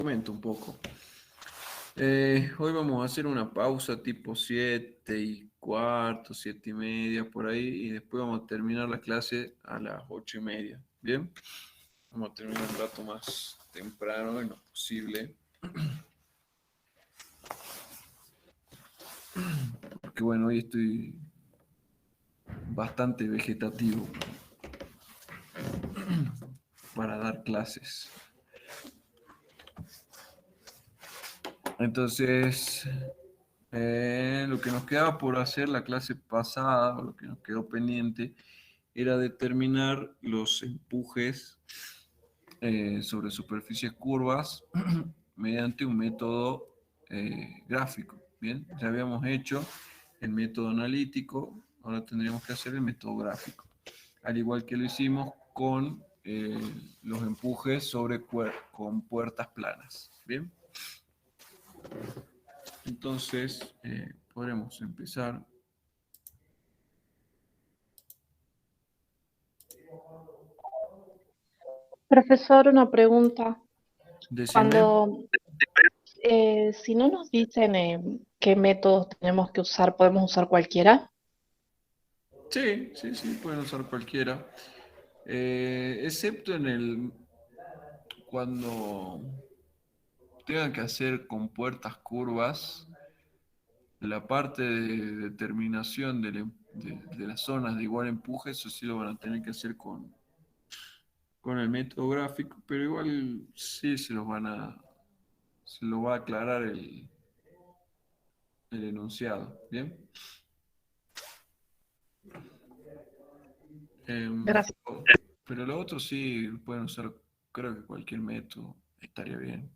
comento un poco. Hoy vamos a hacer una pausa tipo 7:15, 7:30 por ahí, y después vamos a terminar la clase a las 8:30. ¿Bien? Vamos a terminar un rato más temprano en lo posible. Porque bueno, hoy estoy bastante vegetativo para dar clases. Entonces, lo que nos quedaba por hacer la clase pasada, o lo que nos quedó pendiente, era determinar los empujes sobre superficies curvas mediante un método gráfico. Bien, ya habíamos hecho el método analítico, ahora tendríamos que hacer el método gráfico, al igual que lo hicimos con los empujes con puertas planas. Bien, entonces podremos empezar. Profesor, una pregunta. Decime. Cuando, si no nos dicen qué métodos tenemos que usar, ¿podemos usar cualquiera? Sí, sí, sí, pueden usar cualquiera. Excepto cuando tengan que hacer con puertas curvas, la parte de determinación de las zonas de igual empuje, eso sí lo van a tener que hacer con el método gráfico, pero igual sí se lo va a aclarar el enunciado. ¿Bien? Gracias. Pero lo otro sí pueden usar, creo que cualquier método estaría bien.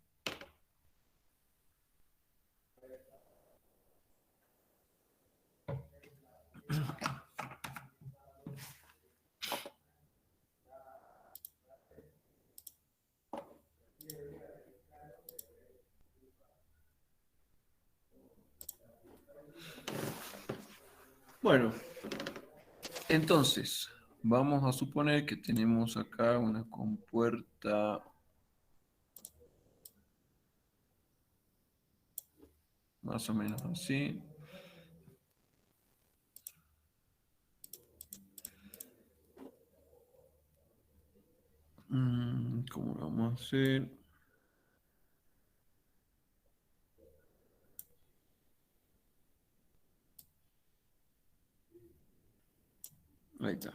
Bueno, entonces, vamos a suponer que tenemos acá una compuerta más o menos así. ¿Cómo lo vamos a hacer? Ahí está.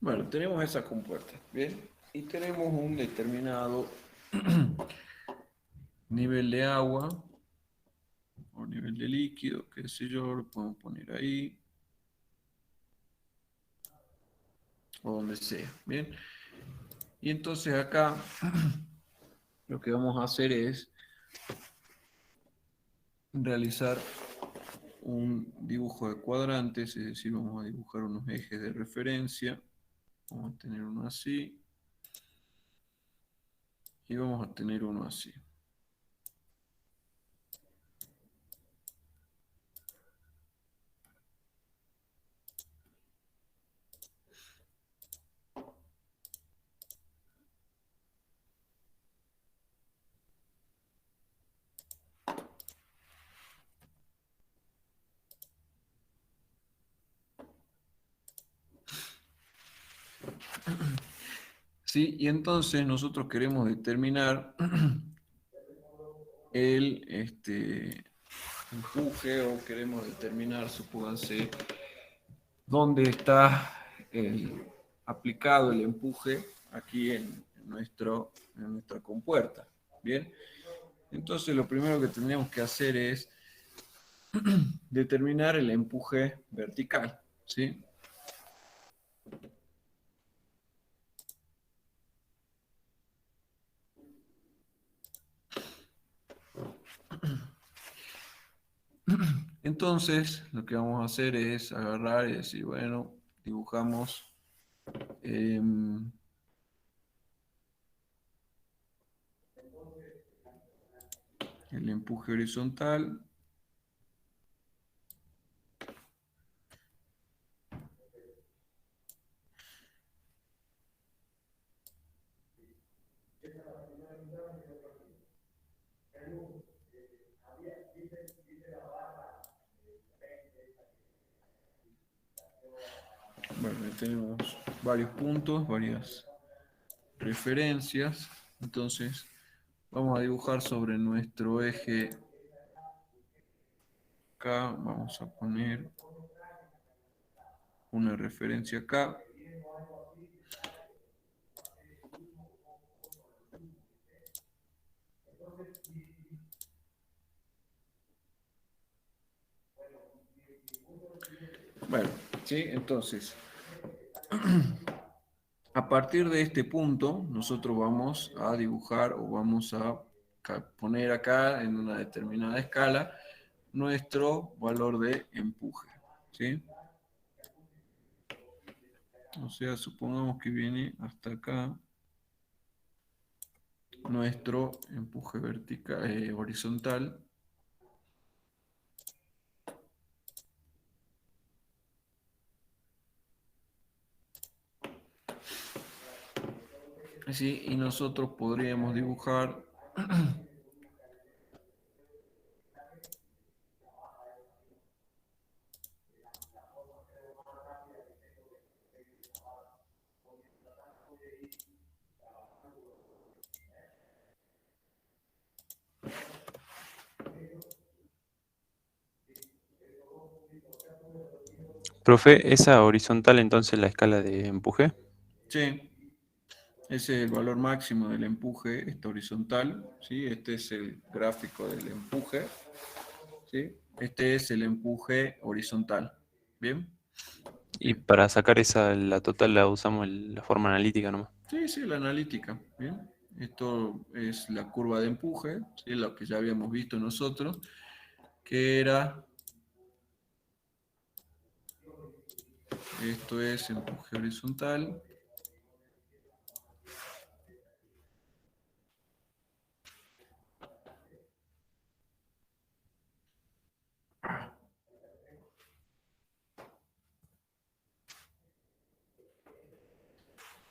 Bueno, tenemos esa compuerta, ¿bien? Y tenemos un determinado nivel de agua o nivel de líquido, qué sé yo, lo podemos poner ahí o donde sea, ¿bien? Y entonces acá lo que vamos a hacer es realizar un dibujo de cuadrantes, es decir, vamos a dibujar unos ejes de referencia. Vamos a tener uno así y vamos a tener uno así. ¿Sí? Y entonces nosotros queremos determinar el empuje, o queremos determinar, supónganse, dónde está aplicado el empuje aquí en nuestra compuerta. Bien, entonces lo primero que tendríamos que hacer es determinar el empuje vertical. ¿Sí? Entonces, lo que vamos a hacer es agarrar y decir, bueno, dibujamos el empuje horizontal. Bueno, ahí tenemos varios puntos, varias referencias. Entonces, vamos a dibujar sobre nuestro eje. Acá vamos a poner una referencia acá. Bueno, ¿sí? Entonces, a partir de este punto, nosotros vamos a dibujar o vamos a poner acá en una determinada escala nuestro valor de empuje, ¿sí? O sea, supongamos que viene hasta acá nuestro empuje vertical, horizontal. ¿Sí? Y nosotros podríamos dibujar Profe, esa horizontal entonces la escala de empuje. sí, ese es el valor máximo del empuje, esta horizontal, ¿sí? Este es el gráfico del empuje, ¿sí? Este es el empuje horizontal, ¿bien? Y para sacar esa, la total la usamos la forma analítica nomás. Sí, sí, la analítica, ¿bien? Esto es la curva de empuje, ¿sí? Lo que ya habíamos visto nosotros, que era, esto es empuje horizontal,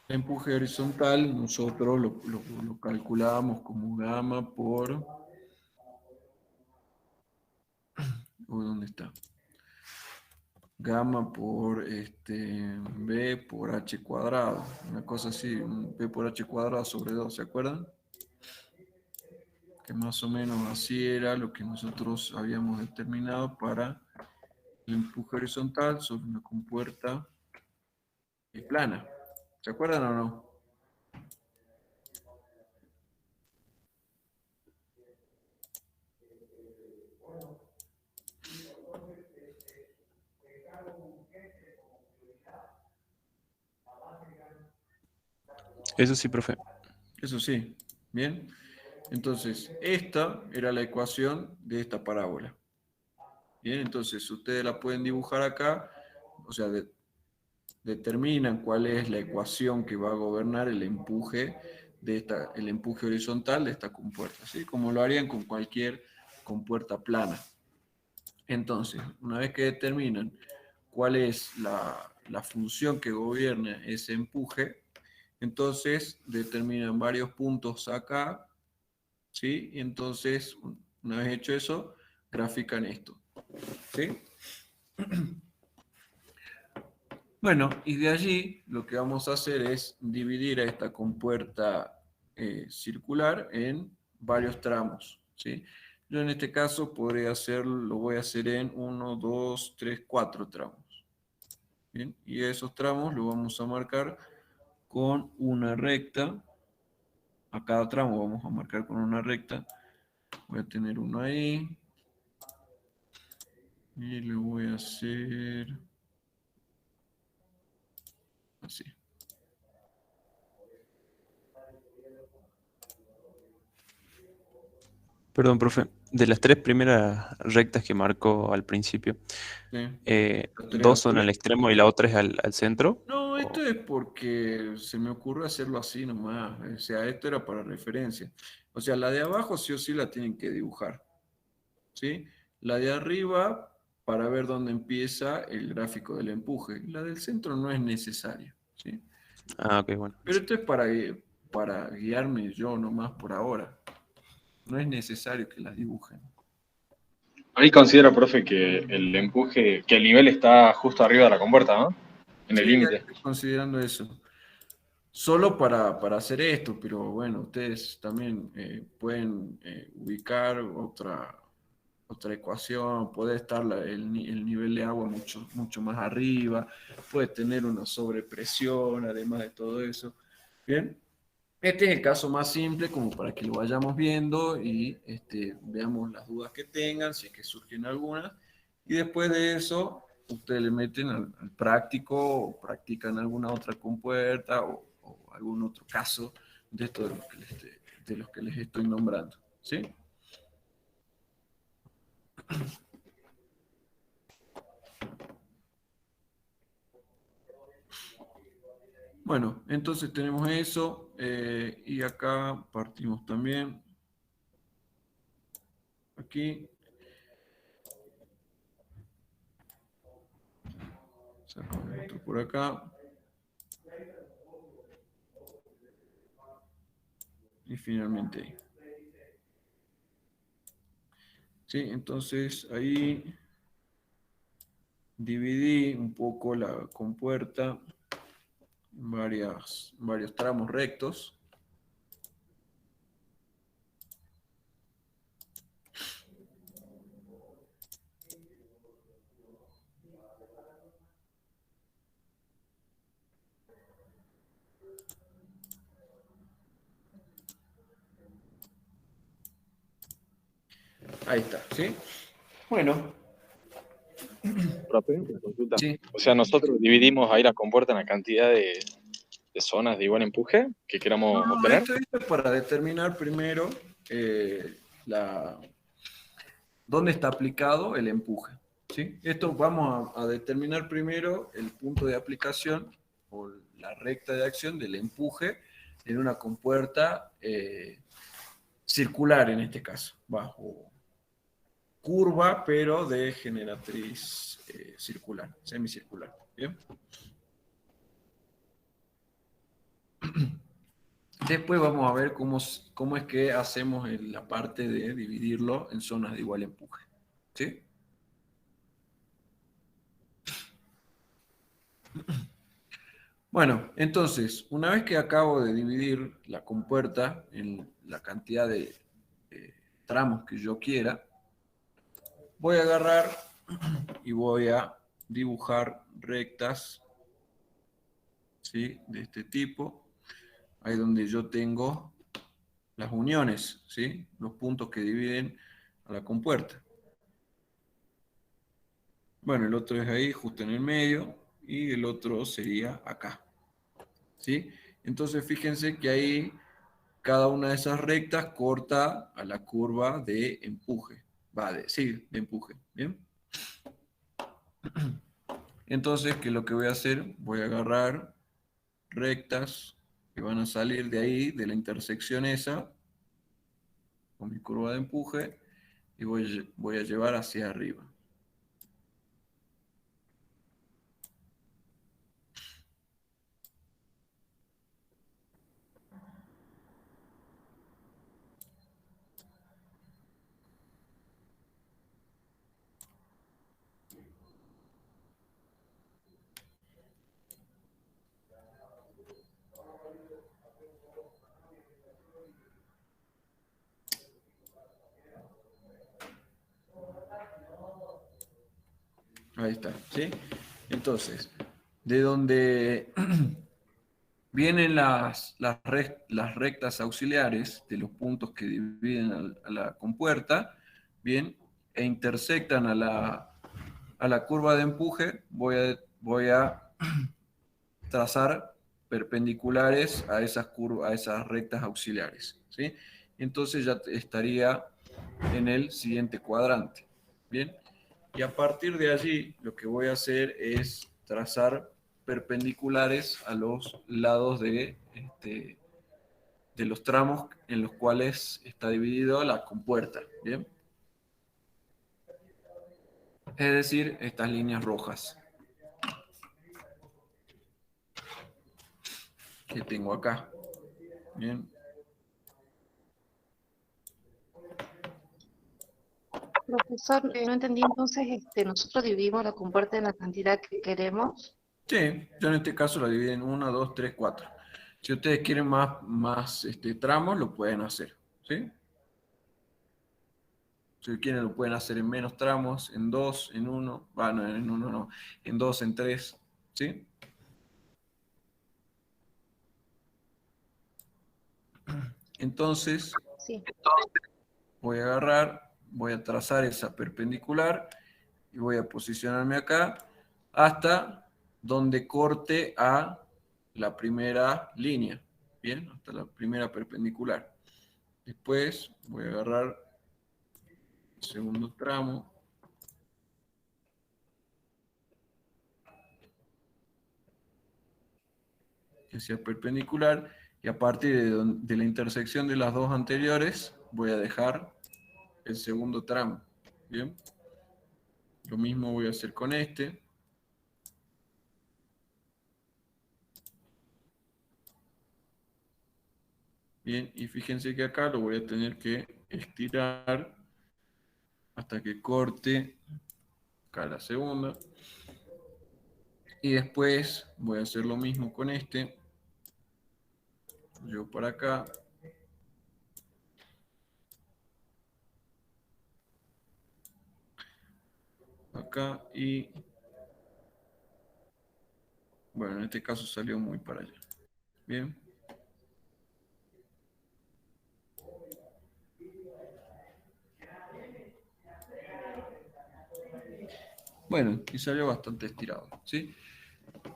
el empuje horizontal nosotros lo calculábamos como gamma por, ¿dónde está? Gamma por B por H cuadrado, una cosa así, un B por H cuadrado sobre 2, ¿se acuerdan? Que más o menos así era lo que nosotros habíamos determinado para el empuje horizontal sobre una compuerta plana. ¿Se acuerdan o no? Eso sí, profe. Eso sí, bien. Entonces, esta era la ecuación de esta parábola. Bien, entonces ustedes la pueden dibujar acá, o sea, determinan cuál es la ecuación que va a gobernar el empuje el empuje horizontal de esta compuerta, ¿sí? Como lo harían con cualquier compuerta plana. Entonces, una vez que determinan cuál es la función que gobierna ese empuje, entonces determinan varios puntos acá, ¿sí? Y entonces, una vez hecho eso, grafican esto, ¿sí? Bueno, y de allí lo que vamos a hacer es dividir a esta compuerta circular en varios tramos, ¿sí? Yo en este caso podría hacerlo, lo voy a hacer en 1, 2, 3, 4 tramos. ¿Bien? Y esos tramos los vamos a marcar con una recta. A cada tramo vamos a marcar con una recta. Voy a tener uno ahí. Y le voy a hacer así. Perdón, profe. De las tres primeras rectas que marcó al principio, ¿Sí? Los tres dos son azules. al extremo y la otra es al centro. No, esto o- es porque se me ocurrió hacerlo así nomás. O sea, esto era para referencia. O sea, la de abajo sí o sí la tienen que dibujar. ¿Sí? La de arriba para ver dónde empieza el gráfico del empuje. La del centro no es necesaria. ¿Sí? Ah, ok, bueno. Pero esto es para guiarme yo nomás por ahora. No es necesario que las dibujen. Ahí considero, profe, que el empuje, que el nivel está justo arriba de la compuerta, ¿no? En Sí, el ahí límite. estoy considerando eso. Solo para hacer esto, pero bueno, ustedes también pueden ubicar otra ecuación, puede estar el nivel de agua mucho más arriba, puede tener una sobrepresión, además de todo eso. Bien, este es el caso más simple, como para que lo vayamos viendo y veamos las dudas que tengan, si es que surgen algunas, y después de eso, ustedes le meten al práctico o practican alguna otra compuerta o algún otro caso de esto de los que les estoy nombrando. ¿Sí? Bueno, entonces tenemos eso y acá partimos también. Aquí. Sacamos esto por acá. Y finalmente ahí. Sí, entonces ahí dividí un poco la compuerta en varios tramos rectos. Ahí está, ¿sí? Bueno, Profe, una consulta. sí. O sea, nosotros dividimos ahí la compuerta en la cantidad de zonas de igual empuje que queramos No, obtener. esto es para determinar primero la, dónde está aplicado el empuje. ¿Sí? Esto vamos a determinar primero el punto de aplicación o la recta de acción del empuje en una compuerta circular en este caso, bajo curva, pero de generatriz circular, semicircular. ¿Bien? Después vamos a ver cómo es que hacemos la parte de dividirlo en zonas de igual empuje. ¿Sí? Bueno, entonces, una vez que acabo de dividir la compuerta en la cantidad de tramos que yo quiera, voy a agarrar y voy a dibujar rectas, ¿sí? De este tipo, ahí donde yo tengo las uniones, ¿sí? Los puntos que dividen a la compuerta. Bueno, el otro es ahí, justo en el medio, y el otro sería acá, ¿sí? Entonces, fíjense que ahí cada una de esas rectas corta a la curva de empuje. Sí, de empuje. ¿Bien? Entonces, ¿qué es lo que voy a hacer? Voy a agarrar rectas que van a salir de ahí, de la intersección esa, con mi curva de empuje, y voy a llevar hacia arriba. Ahí está, ¿sí? Entonces, de donde vienen las rectas auxiliares de los puntos que dividen a la compuerta, bien, e intersectan a la curva de empuje, voy a trazar perpendiculares a esas rectas auxiliares, ¿sí? Entonces ya estaría en el siguiente cuadrante. Bien, y a partir de allí lo que voy a hacer es trazar perpendiculares a los lados de los tramos en los cuales está dividido la compuerta. Bien, es decir, estas líneas rojas que tengo acá. Bien. Profesor, no entendí entonces, nosotros dividimos la compuerta en la cantidad que queremos. Sí, yo en este caso la divido en 1, 2, 3, 4. Si ustedes quieren más tramos, lo pueden hacer. ¿Sí? Si quieren, lo pueden hacer en menos tramos, en 2, en 1. Bueno, en 1 no, en 2, en 3. ¿Sí? Entonces, Sí. voy a agarrar, voy a trazar esa perpendicular y voy a posicionarme acá hasta donde corte a la primera línea. Bien, hasta la primera perpendicular. Después voy a agarrar el segundo tramo. Que sea perpendicular. Y a partir de la intersección de las dos anteriores, voy a dejar el segundo tramo. Bien. Lo mismo voy a hacer con este. Bien, y fíjense que acá lo voy a tener que estirar hasta que corte acá la segunda. Y después voy a hacer lo mismo con este. Yo para acá. Acá y... Bueno, en este caso salió muy para allá. Bien. Bueno, y salió bastante estirado, ¿sí?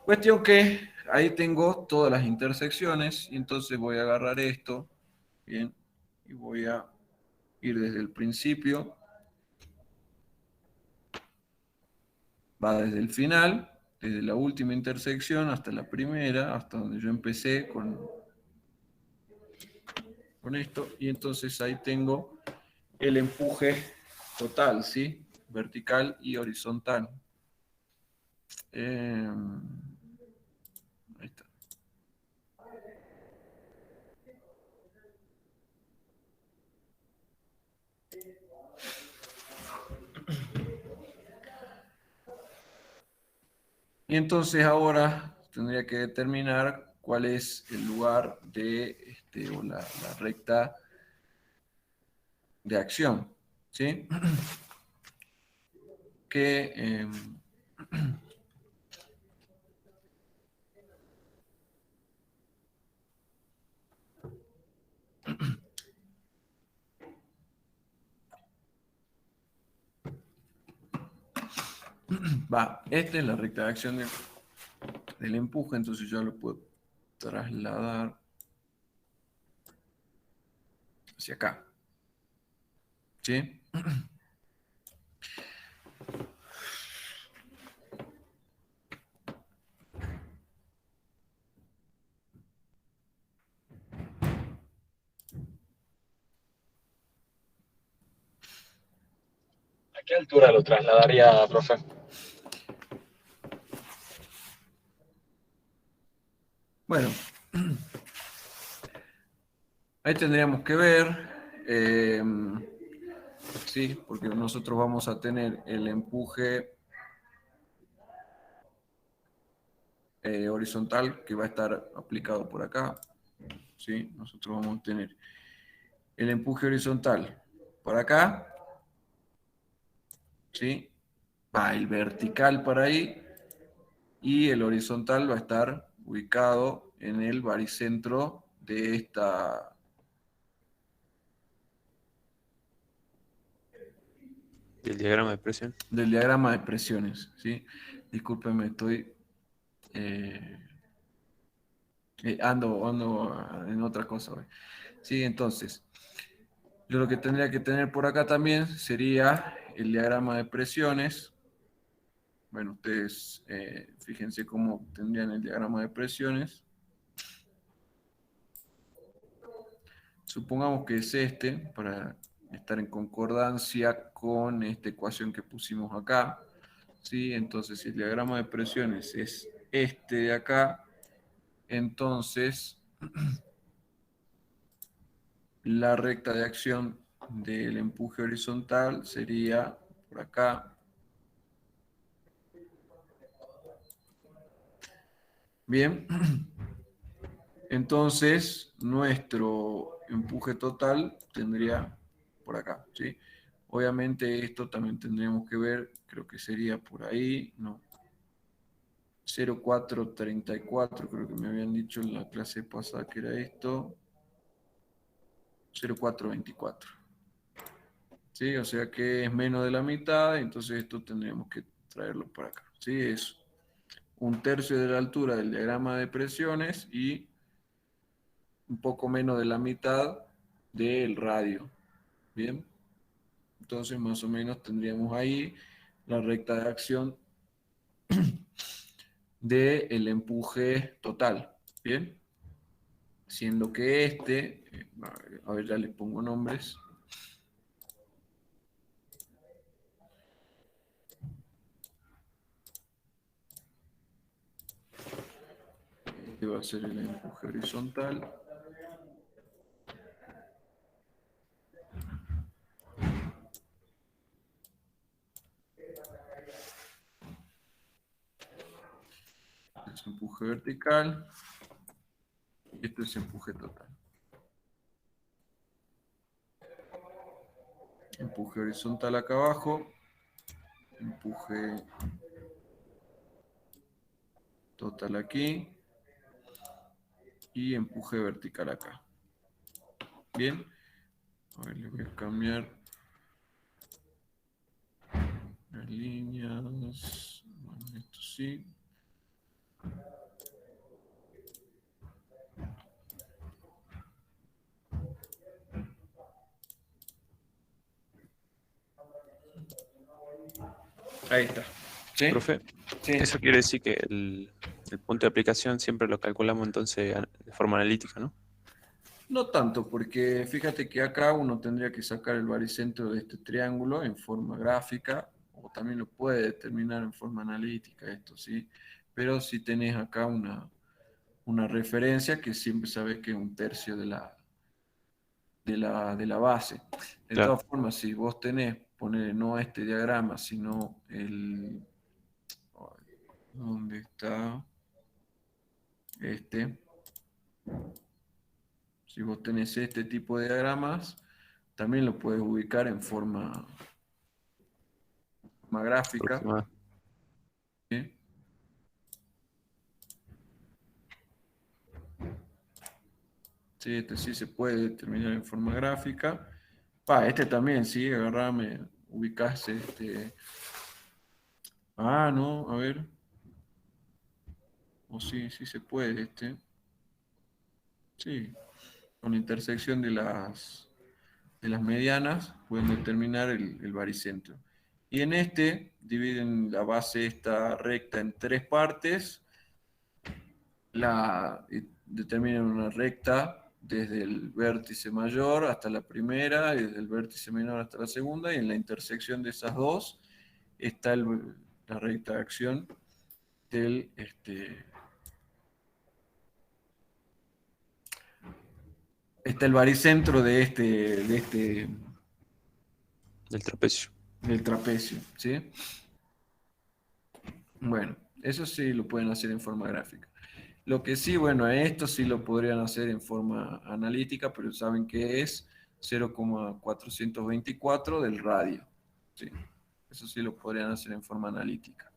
Cuestión que ahí tengo todas las intersecciones y entonces voy a agarrar esto, bien, y voy a ir desde el principio, va desde el final, desde la última intersección hasta la primera, hasta donde yo empecé con esto, y entonces ahí tengo el empuje total, ¿sí? Vertical y horizontal. Ahí está. Y entonces ahora tendría que determinar cuál es el lugar o la recta de acción, ¿sí? Que esta es la recta de acción del empuje, entonces yo lo puedo trasladar hacia acá, ¿sí? ¿A qué altura lo trasladaría, profe? Bueno, ahí tendríamos que ver, sí, porque nosotros vamos a tener el empuje horizontal que va a estar aplicado por acá, ¿sí? Nosotros vamos a tener el empuje horizontal por acá, ¿sí? Va el vertical para ahí y el horizontal va a estar ubicado en el baricentro de del diagrama de presión. del diagrama de presiones, ¿sí? Discúlpenme, estoy... eh, ando en otra cosa hoy. Sí, entonces, Yo lo que tendría que tener por acá también sería el diagrama de presiones. Bueno, ustedes fíjense cómo tendrían el diagrama de presiones. Supongamos que es este, para estar en concordancia con esta ecuación que pusimos acá. ¿Sí? Entonces, si el diagrama de presiones es este de acá, entonces la recta de acción del empuje horizontal sería por acá. Bien, entonces nuestro empuje total tendría por acá, ¿sí? Obviamente esto también tendríamos que ver, creo que sería por ahí, no, 0,434, creo que me habían dicho en la clase pasada que era esto, 0,424. ¿Sí? O sea que es menos de la mitad, entonces esto tendríamos que traerlo para acá. ¿Sí? Es 1/3 de la altura del diagrama de presiones y un poco menos de la mitad del radio. ¿Bien? Entonces más o menos tendríamos ahí la recta de acción del empuje total. ¿Bien? Siendo que a ver, ya le pongo nombres. Este va a ser el empuje horizontal. Este es empuje vertical. Y este es empuje total. Empuje horizontal acá abajo. Empuje total aquí. Y empuje vertical acá. Bien. A ver, le voy a cambiar las líneas. Bueno, esto sí. Ahí está. ¿Sí? Profe, Sí. eso quiere decir que el punto de aplicación siempre lo calculamos entonces de forma analítica, ¿no? No tanto, porque fíjate que acá uno tendría que sacar el baricentro de este triángulo en forma gráfica, o también lo puede determinar en forma analítica, esto sí. Pero si tenés acá una referencia que siempre sabes que es 1/3 de la base. De Claro. todas formas, si vos tenés, poner no este diagrama, sino el... ¿Dónde está? Este. Si vos tenés este tipo de diagramas, también lo puedes ubicar en forma gráfica. Aproximada. ¿Sí? Sí, este sí se puede determinar en forma gráfica. Este también, sí, agarrame, ubicás este. No, a ver. O sí, sí se puede este. Sí, con la intersección de las medianas pueden determinar el baricentro. Y en este dividen la base esta recta en 3 partes. Determinan una recta desde el vértice mayor hasta la primera y desde el vértice menor hasta la segunda, y en la intersección de esas dos está la recta de acción del está el baricentro Del trapecio. del trapecio, ¿sí? Bueno, eso sí lo pueden hacer en forma gráfica. Lo que sí, bueno, esto sí lo podrían hacer en forma analítica, pero saben que es 0,424 del radio. ¿Sí? Eso sí lo podrían hacer en forma analítica.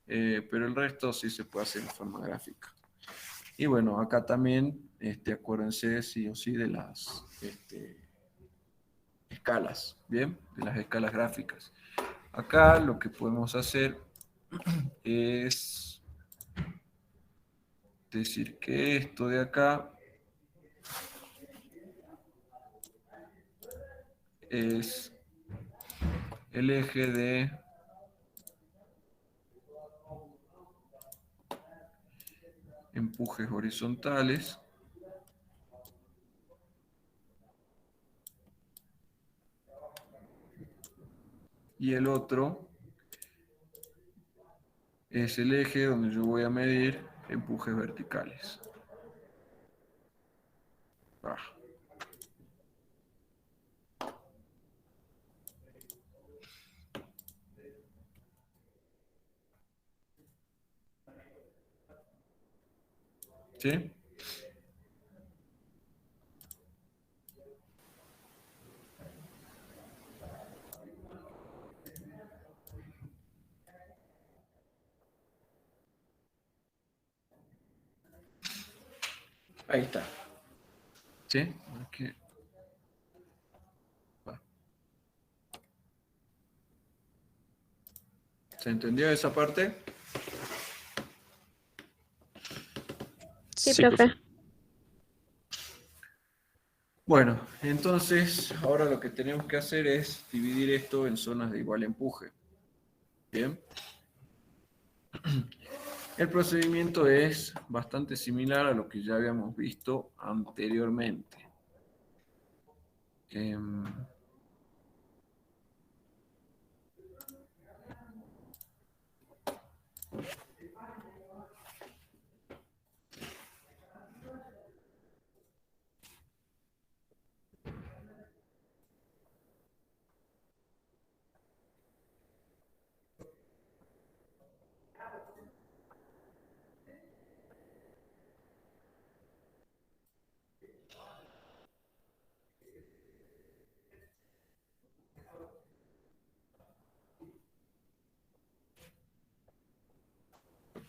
Pero el resto sí se puede hacer en forma gráfica. Y bueno, acá también, acuérdense sí o sí de las escalas, ¿bien? De las escalas gráficas. Acá lo que podemos hacer es decir que esto de acá es el eje de empujes horizontales y el otro es el eje donde yo voy a medir empujes verticales. Ah. ¿Sí? Ahí está. ¿Sí? Aquí. Va. ¿Se entendió esa parte? Sí, Sí, profe. profe. Bueno, entonces ahora lo que tenemos que hacer es dividir esto en zonas de igual empuje. Bien. El procedimiento es bastante similar a lo que ya habíamos visto anteriormente. Em,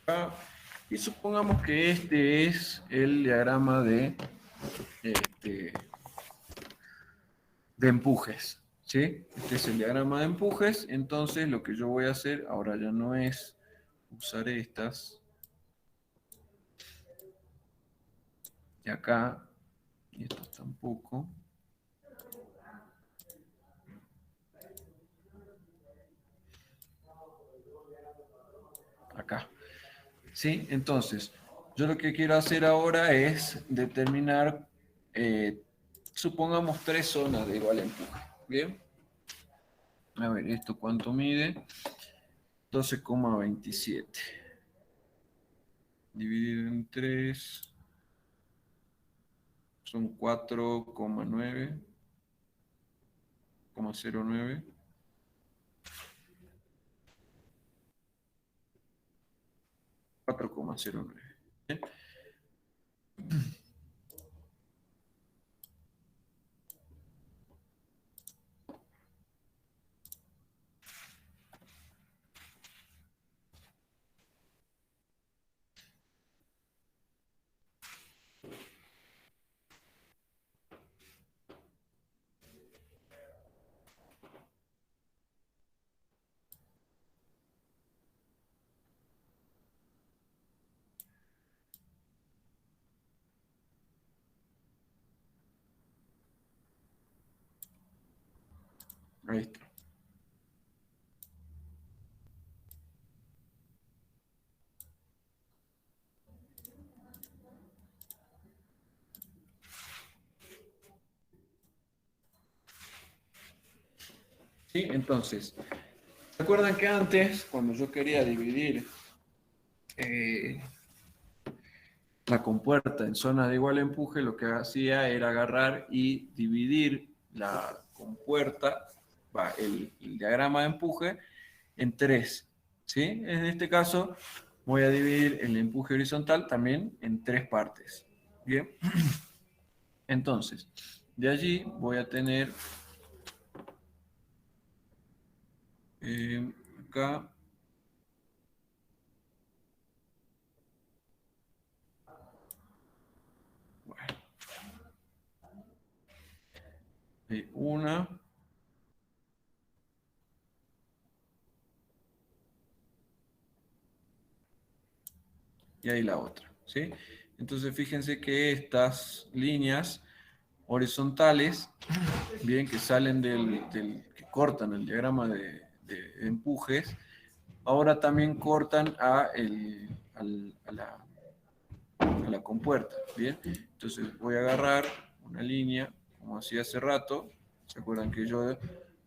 acá, y supongamos que este es el diagrama este, de empujes. ¿Sí? Este es el diagrama de empujes. Entonces lo que yo voy a hacer ahora ya no es usar estas. Y acá, y estas tampoco. Acá. ¿Sí? Entonces, yo lo que quiero hacer ahora es determinar, supongamos, tres zonas de igual empuje. ¿Bien? A ver, ¿esto cuánto mide? 12,27. Dividido en 3 son 4,9. 4,09. ¿Bien? Ahí está. ¿Sí? Entonces, ¿recuerdan que antes, cuando yo quería dividir la compuerta en zona de igual empuje, lo que hacía era agarrar y dividir la compuerta, el diagrama de empuje, en tres? ¿Sí? En este caso, voy a dividir el empuje horizontal también en tres partes. Bien. Entonces, de allí voy a tener acá. Bueno, una. Y ahí la otra, ¿sí? Entonces fíjense que estas líneas horizontales, bien, que salen que cortan el diagrama de empujes, ahora también cortan a la compuerta, bien. Entonces voy a agarrar una línea, como hacía hace rato. ¿Se acuerdan que yo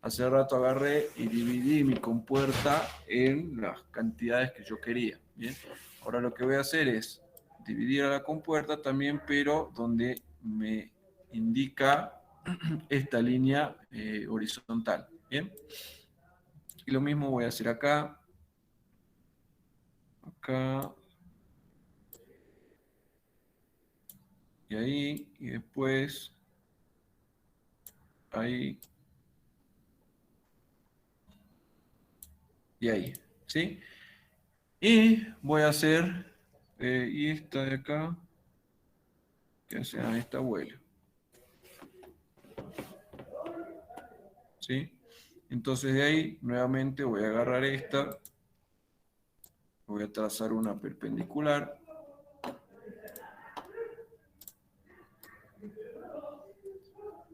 hace rato agarré y dividí mi compuerta en las cantidades que yo quería? Bien. Ahora lo que voy a hacer es dividir a la compuerta también, pero donde me indica esta línea horizontal. Bien. Y lo mismo voy a hacer acá. Acá. Y ahí. Y después. Ahí. Y ahí. ¿Sí? Y voy a hacer. Y esta de acá. Que sea esta vuelta. ¿Sí? Entonces de ahí nuevamente voy a agarrar esta, voy a trazar una perpendicular,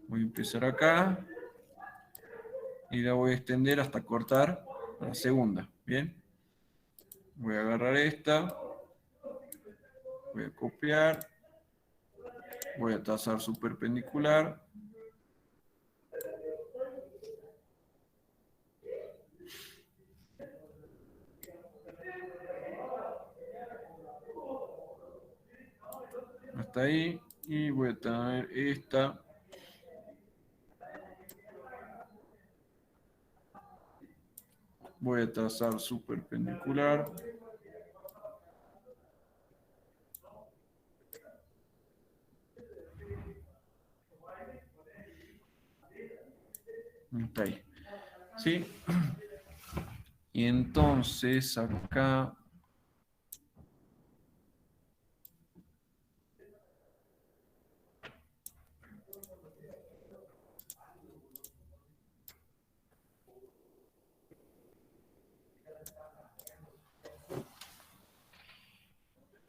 voy a empezar acá y la voy a extender hasta cortar la segunda, ¿bien? Voy a agarrar esta, voy a copiar, voy a trazar su perpendicular, hasta ahí, y voy a traer esta, voy a trazar su perpendicular, hasta ahí, ¿sí? Y entonces acá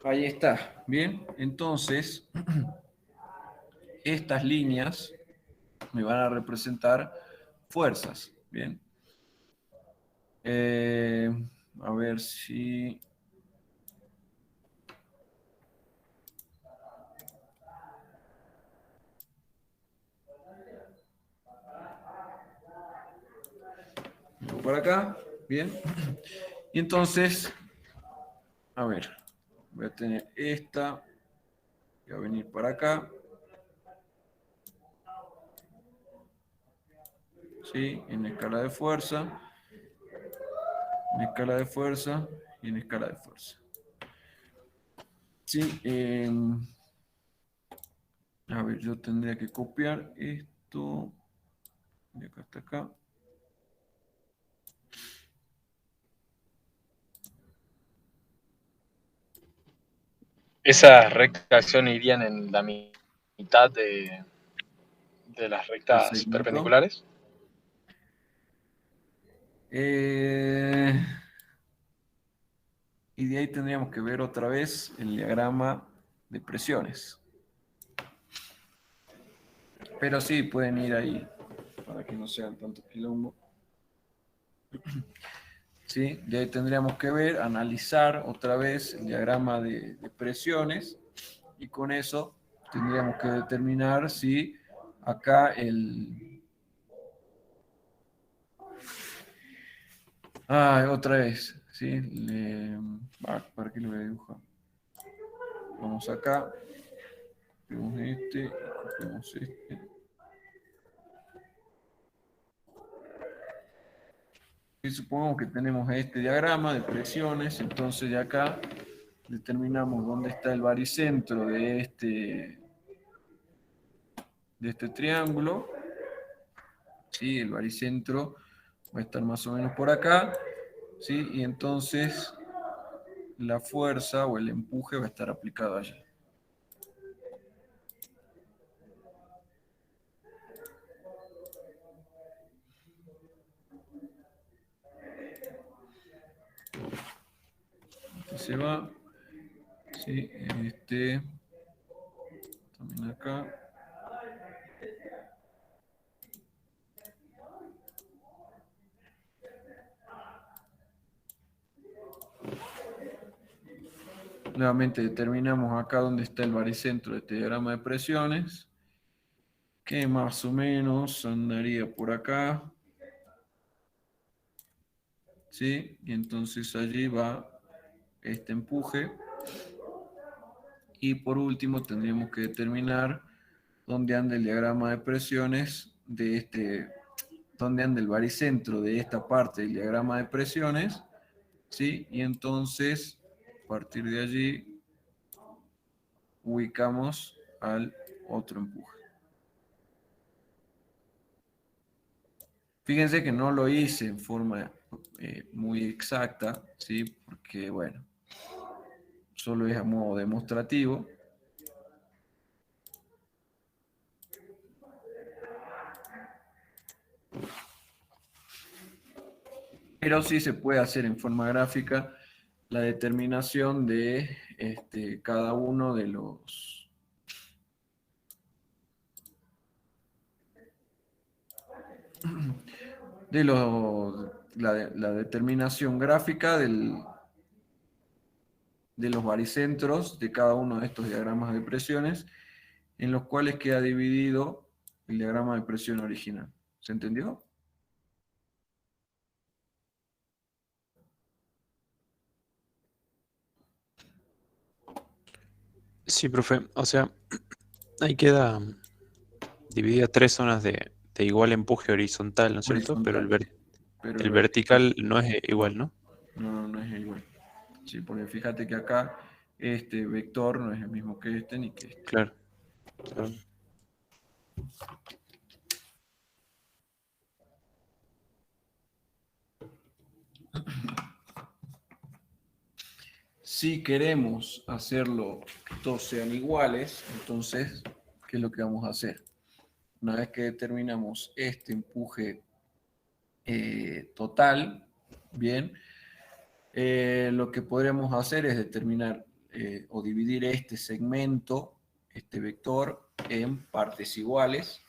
ahí está, bien. Entonces, estas líneas me van a representar fuerzas, bien. A ver si... por acá, bien. Y entonces, a ver, voy a tener esta, voy a venir para acá, ¿sí? En escala de fuerza, en escala de fuerza y en escala de fuerza. Sí, a ver, yo tendría que copiar esto de acá hasta acá. Esas rectas de acción irían en la mitad de las El rectas segmento. perpendiculares. Y de ahí tendríamos que ver otra vez el diagrama de presiones. Pero sí, pueden ir ahí para que no sean tanto quilombo. ¿Sí? De ahí tendríamos que ver, analizar otra vez el diagrama de presiones y con eso tendríamos que determinar si acá el... otra vez, ¿sí? ¿Para qué lo voy a dibujar? Vamos acá, copiamos este y copiamos este. Y supongamos que tenemos este diagrama de presiones, entonces de acá determinamos dónde está el baricentro de este triángulo. ¿Sí? El baricentro va a estar más o menos por acá, ¿sí? Y entonces la fuerza o el empuje va a estar aplicado allí. Este se va, ¿sí? Este también acá. Nuevamente determinamos acá donde está el baricentro de este diagrama de presiones, que más o menos andaría por acá. ¿Sí? Y entonces allí va este empuje. Y por último tendríamos que determinar dónde anda el diagrama de presiones de este, dónde anda el baricentro de esta parte del diagrama de presiones, ¿sí? Y entonces, a partir de allí, ubicamos al otro empuje. Fíjense que no lo hice en forma muy exacta, ¿sí? Porque, bueno, solo es a modo demostrativo. Pero sí se puede hacer en forma gráfica la determinación de cada uno de los la determinación gráfica de los baricentros de cada uno de estos diagramas de presiones, en los cuales queda dividido el diagrama de presión original. ¿Se entendió? Sí, profe. O sea, ahí queda dividida tres zonas de igual empuje horizontal, ¿no es cierto? Pero Horizontal. Pero el vertical no es igual, ¿no? no es igual. Sí, porque fíjate que acá este vector no es el mismo que este ni que este. Claro. Claro. Si queremos hacerlo que todos sean iguales, entonces, ¿qué es lo que vamos a hacer? Una vez que determinamos este empuje total, bien, lo que podríamos hacer es determinar o dividir este segmento, este vector, en partes iguales,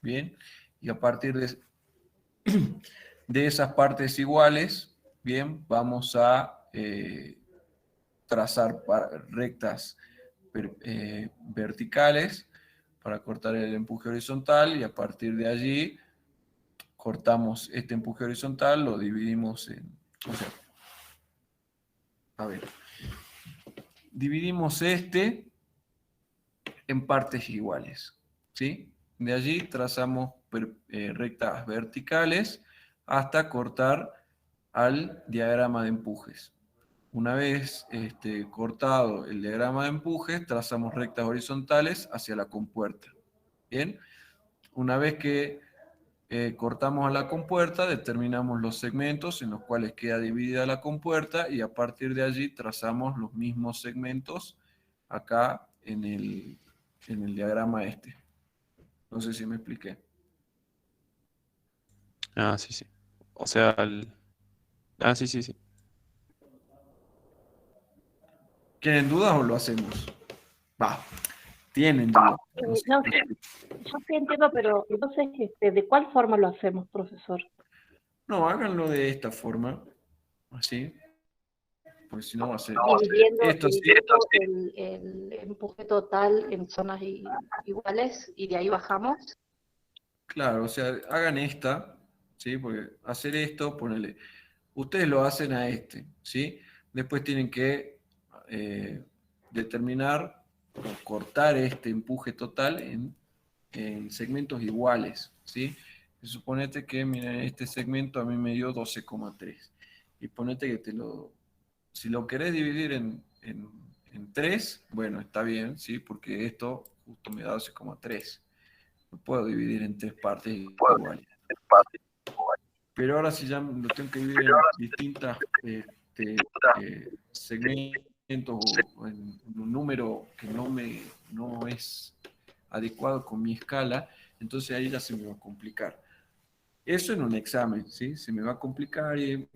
bien, y a partir de esas partes iguales, bien, vamos a trazar rectas verticales para cortar el empuje horizontal, y a partir de allí cortamos este empuje horizontal, lo dividimos o sea, a ver, dividimos este en partes iguales, ¿sí? De allí trazamos rectas verticales hasta cortar al diagrama de empujes. Una vez cortado el diagrama de empujes, trazamos rectas horizontales hacia la compuerta. Bien, una vez que cortamos a la compuerta, determinamos los segmentos en los cuales queda dividida la compuerta, y a partir de allí trazamos los mismos segmentos acá en el diagrama este. No sé si me expliqué. Ah, sí, sí. O sea, ah, sí, sí, sí. ¿Tienen dudas o lo hacemos? Va, tienen dudas. No sé. No, yo sí entiendo, pero entonces, ¿de cuál forma lo hacemos, profesor? No, háganlo de esta forma, así, pues si no va a ser. Dividiendo Esto sí, el empuje total en zonas iguales y de ahí bajamos. claro, o sea, hagan esta, ¿sí? Porque hacer esto, ponele, ustedes lo hacen a este, ¿sí? Después tienen que determinar o cortar este empuje total en segmentos iguales, ¿sí? Suponete que, miren, este segmento a mí me dio 12,3. Y ponete que si lo querés dividir en 3, bueno, está bien, ¿sí? Porque esto justo me da 12,3. Lo puedo dividir en 3 partes iguales. Pero ahora si ya lo tengo que dividir en distintas segmentos o en un número que no es adecuado con mi escala, entonces ahí ya se me va a complicar. Eso en un examen, ¿sí? Se me va a complicar, y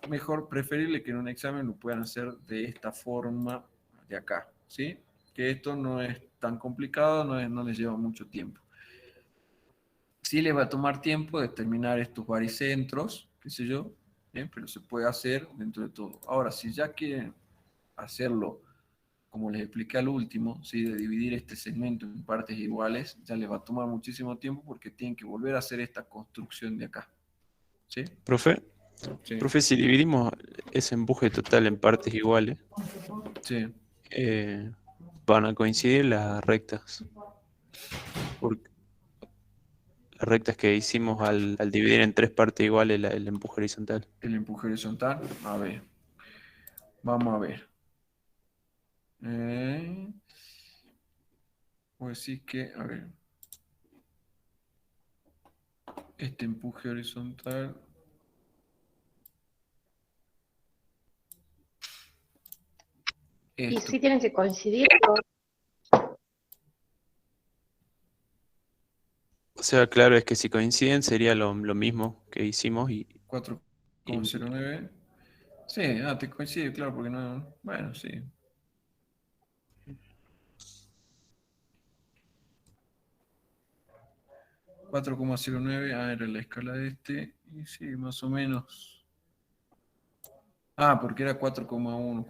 mejor preferible que en un examen lo puedan hacer de esta forma de acá, ¿sí? Que esto no es tan complicado, no les lleva mucho tiempo. Sí les va a tomar tiempo determinar estos baricentros, qué sé yo, ¿bien? Pero se puede hacer dentro de todo. Ahora, si ya quieren hacerlo como les expliqué al último, ¿sí? De dividir este segmento en partes iguales, ya les va a tomar muchísimo tiempo porque tienen que volver a hacer esta construcción de acá. ¿Sí? Profe, Sí. profe, si dividimos ese empuje total en partes iguales, Sí. van a coincidir las rectas. Porque las rectas que hicimos al dividir en tres partes iguales el empuje horizontal. El empuje horizontal, a ver. Vamos a ver. Pues sí que, a ver. Este empuje horizontal. Y Esto. sí tienen que coincidir. O sea, claro, es que si coinciden sería lo mismo que hicimos y 4,09. Sí, te coincide, claro, porque no. Bueno, sí. 4,09, era la escala de este. Y sí, más o menos. Porque era 4,1,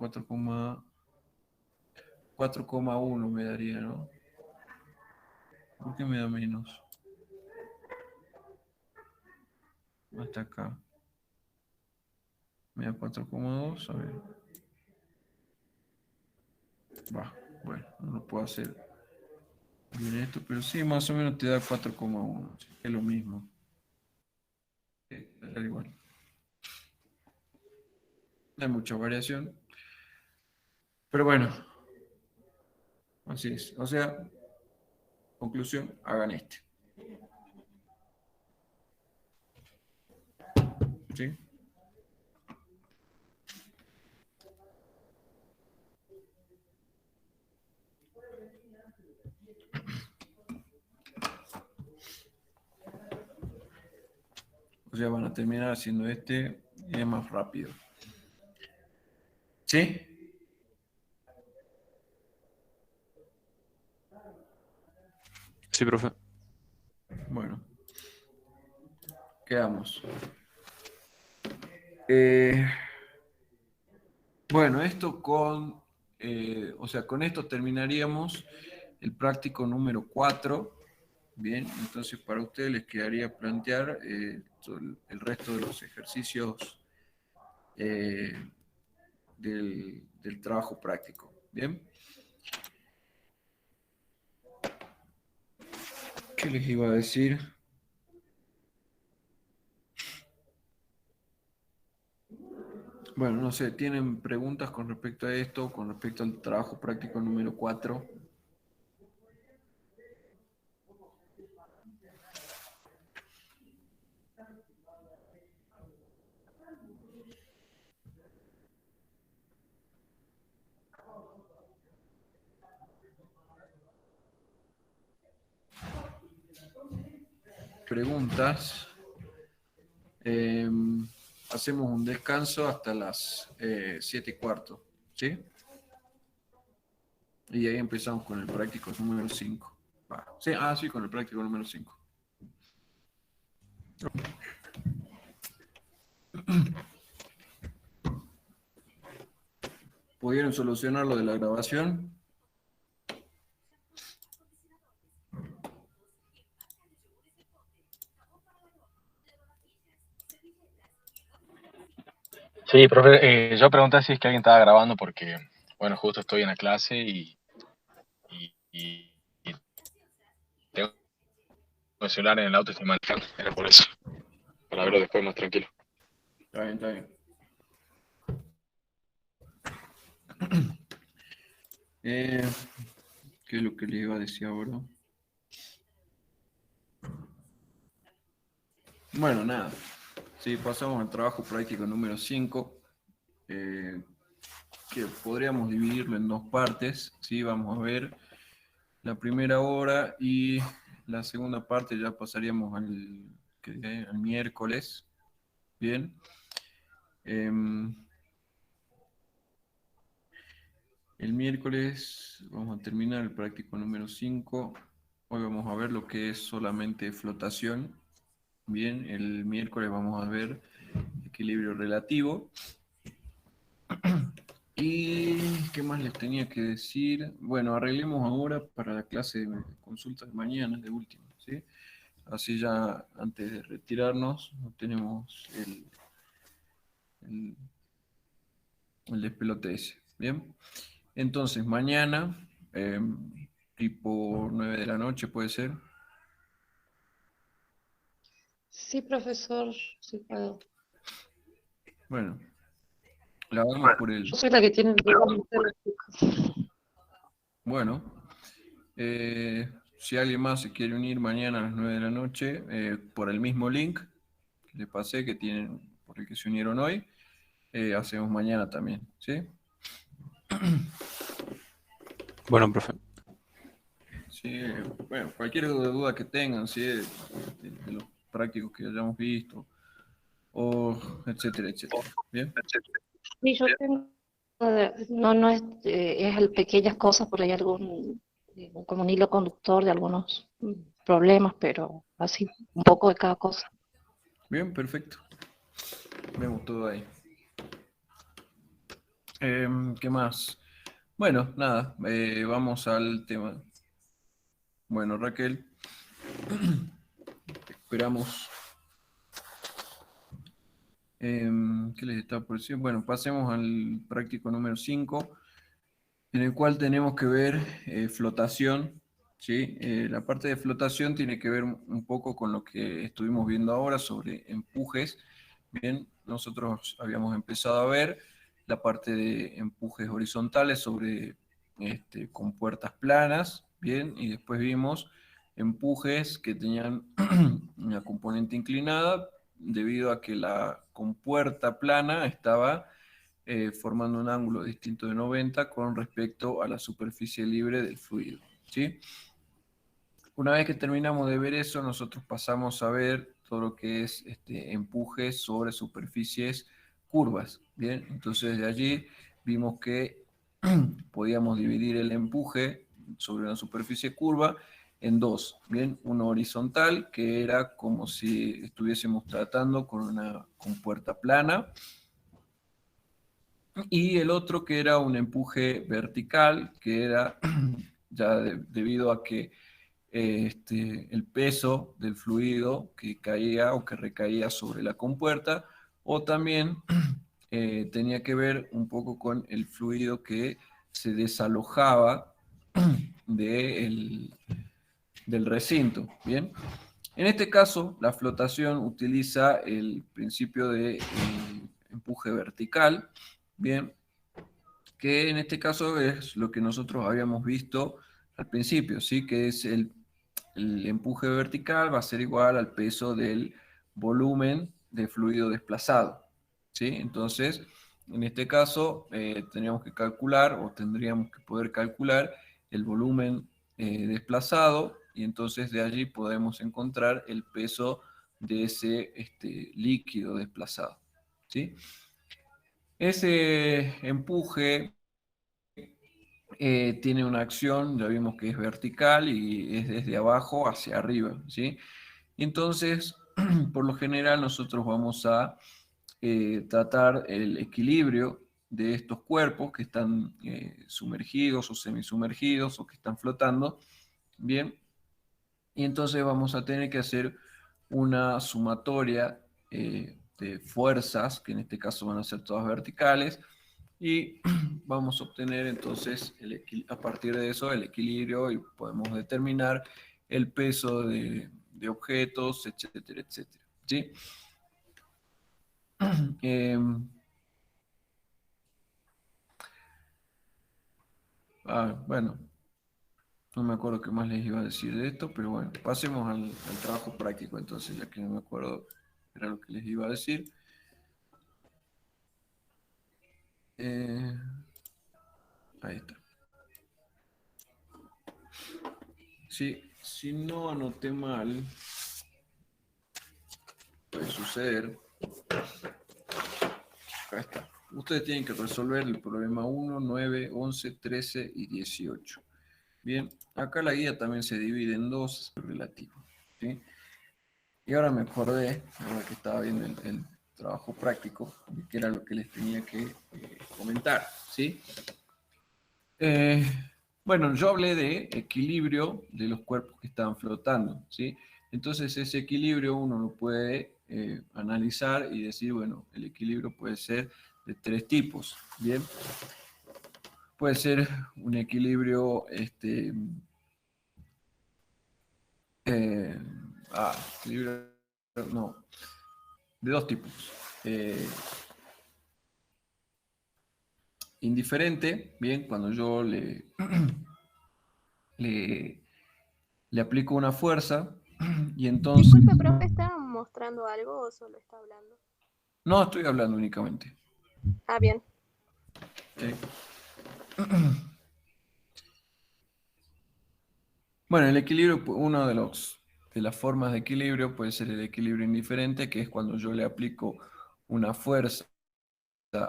4,1 me daría, ¿no? ¿Por qué me da menos? Hasta acá. Me da 4,2, a ver. Bueno, no lo puedo hacer bien esto, pero sí, más o menos te da 4,1. Es lo mismo. Da igual. No hay mucha variación. Pero bueno, así es. O sea, conclusión, hagan este. ¿Sí? O sea, van a terminar haciendo este y es más rápido. ¿Sí? sí, profe. Bueno, quedamos. Bueno, esto con esto terminaríamos el práctico número 4. Bien, entonces para ustedes les quedaría plantear el resto de los ejercicios del trabajo práctico. Bien. ¿Qué les iba a decir? Bueno, no sé, ¿tienen preguntas con respecto a esto, con respecto al trabajo práctico número 4? Preguntas. Hacemos un descanso hasta las 7:15, ¿sí? Y ahí empezamos con el práctico número 5. Sí, con el práctico número 5. ¿Pudieron solucionar lo de la grabación? Sí, profe, yo pregunté si es que alguien estaba grabando porque, bueno, justo estoy en la clase y tengo el celular en el auto y estoy manejando. Era por eso, para verlo después más tranquilo. Está bien, está bien. ¿Qué es lo que le iba a decir ahora? Bueno, nada. Sí, pasamos al trabajo práctico número 5, que podríamos dividirlo en dos partes. ¿Sí? Vamos a ver la primera hora y la segunda parte ya pasaríamos al miércoles. Bien. El miércoles vamos a terminar el práctico número 5. Hoy vamos a ver lo que es solamente flotación. Bien, el miércoles vamos a ver equilibrio relativo. ¿Y qué más les tenía que decir? Bueno, arreglemos ahora para la clase de consultas de mañana, de último, ¿sí? Así ya antes de retirarnos no tenemos el, el despelote ese, ¿bien? Entonces, mañana, tipo 9 de la noche puede ser. Sí, profesor, sí puedo. Bueno, la vamos por Yo soy la que tiene el problema de los chicos. Bueno, si alguien más se quiere unir mañana a las 9 de la noche, por el mismo link que les pasé, que tienen, por el que se unieron hoy, hacemos mañana también, ¿sí? Bueno, profe. Sí, bueno, cualquier duda que tengan, ¿sí? De los prácticos que hayamos visto, o etcétera, etcétera. ¿Bien? Sí, yo tengo, no es, es pequeñas cosas, por ahí algún, como un hilo conductor de algunos problemas, pero así, un poco de cada cosa. Bien, perfecto. Vemos todo ahí. ¿Qué más? Bueno, nada, vamos al tema. Bueno, Raquel, esperamos. ¿Qué les está por decir? Bueno, pasemos al práctico número 5, en el cual tenemos que ver flotación, ¿sí? La parte de flotación tiene que ver un poco con lo que estuvimos viendo ahora sobre empujes. Bien, nosotros habíamos empezado a ver la parte de empujes horizontales sobre compuertas planas, bien, y después vimos empujes que tenían una componente inclinada debido a que la compuerta plana estaba formando un ángulo distinto de 90 con respecto a la superficie libre del fluido, ¿sí? Una vez que terminamos de ver eso, nosotros pasamos a ver todo lo que es empujes sobre superficies curvas, ¿bien? Entonces de allí vimos que podíamos dividir el empuje sobre una superficie curva en dos, ¿bien? Uno horizontal, que era como si estuviésemos tratando con una compuerta plana, y el otro que era un empuje vertical, que era ya debido a que el peso del fluido que caía o que recaía sobre la compuerta, o también tenía que ver un poco con el fluido que se desalojaba del recinto, ¿bien? En este caso, la flotación utiliza el principio de empuje vertical, ¿bien? Que en este caso es lo que nosotros habíamos visto al principio, ¿sí? Que es el empuje vertical va a ser igual al peso del volumen de fluido desplazado, ¿sí? Entonces, en este caso, tendríamos que calcular o tendríamos que poder calcular el volumen desplazado, y entonces de allí podemos encontrar el peso de ese líquido desplazado, ¿sí? Ese empuje tiene una acción, ya vimos que es vertical y es desde abajo hacia arriba, ¿sí? Entonces, por lo general nosotros vamos a tratar el equilibrio de estos cuerpos que están sumergidos o semisumergidos o que están flotando, ¿bien? Y entonces vamos a tener que hacer una sumatoria de fuerzas, que en este caso van a ser todas verticales, y vamos a obtener entonces a partir de eso el equilibrio y podemos determinar el peso de objetos, etcétera, etcétera. ¿Sí? Bueno, no me acuerdo qué más les iba a decir de esto, pero bueno, pasemos al trabajo práctico entonces, ya que no me acuerdo qué era lo que les iba a decir. Eh, Ahí está. Sí, si no anoté mal, puede suceder. Acá está. Ustedes tienen que resolver el problema 1, 9, 11, 13 y 18. Bien, acá la guía también se divide en dos relativos, ¿sí? Y ahora me acordé, ahora que estaba viendo el trabajo práctico, que era lo que les tenía que comentar, ¿sí? Bueno, yo hablé de equilibrio de los cuerpos que estaban flotando, ¿sí? Entonces ese equilibrio uno lo puede analizar y decir, bueno, el equilibrio puede ser de tres tipos, ¿bien? Puede ser un equilibrio, eh, equilibrio, no, de dos tipos. Indiferente, bien, cuando yo le, le aplico una fuerza y entonces... Disculpe, profe, ¿está mostrando algo o solo está hablando? No, estoy hablando únicamente. Ah, bien. ¿Sí? Bueno, el equilibrio, una de las formas de equilibrio puede ser el equilibrio indiferente, que es cuando yo le aplico una fuerza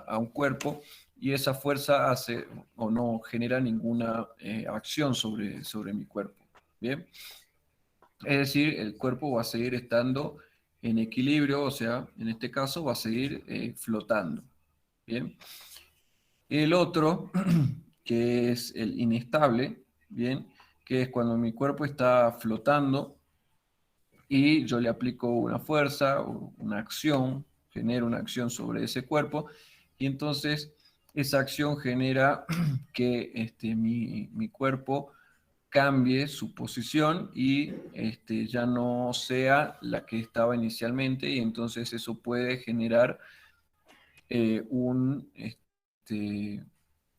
a un cuerpo y esa fuerza hace o no genera ninguna acción sobre mi cuerpo. ¿Bien? Es decir, el cuerpo va a seguir estando en equilibrio, o sea, en este caso va a seguir flotando. ¿Bien? El otro, que es el inestable, ¿bien? Que es cuando mi cuerpo está flotando y yo le aplico una fuerza o una acción, genero una acción sobre ese cuerpo, y entonces esa acción genera que mi cuerpo cambie su posición y ya no sea la que estaba inicialmente, y entonces eso puede generar el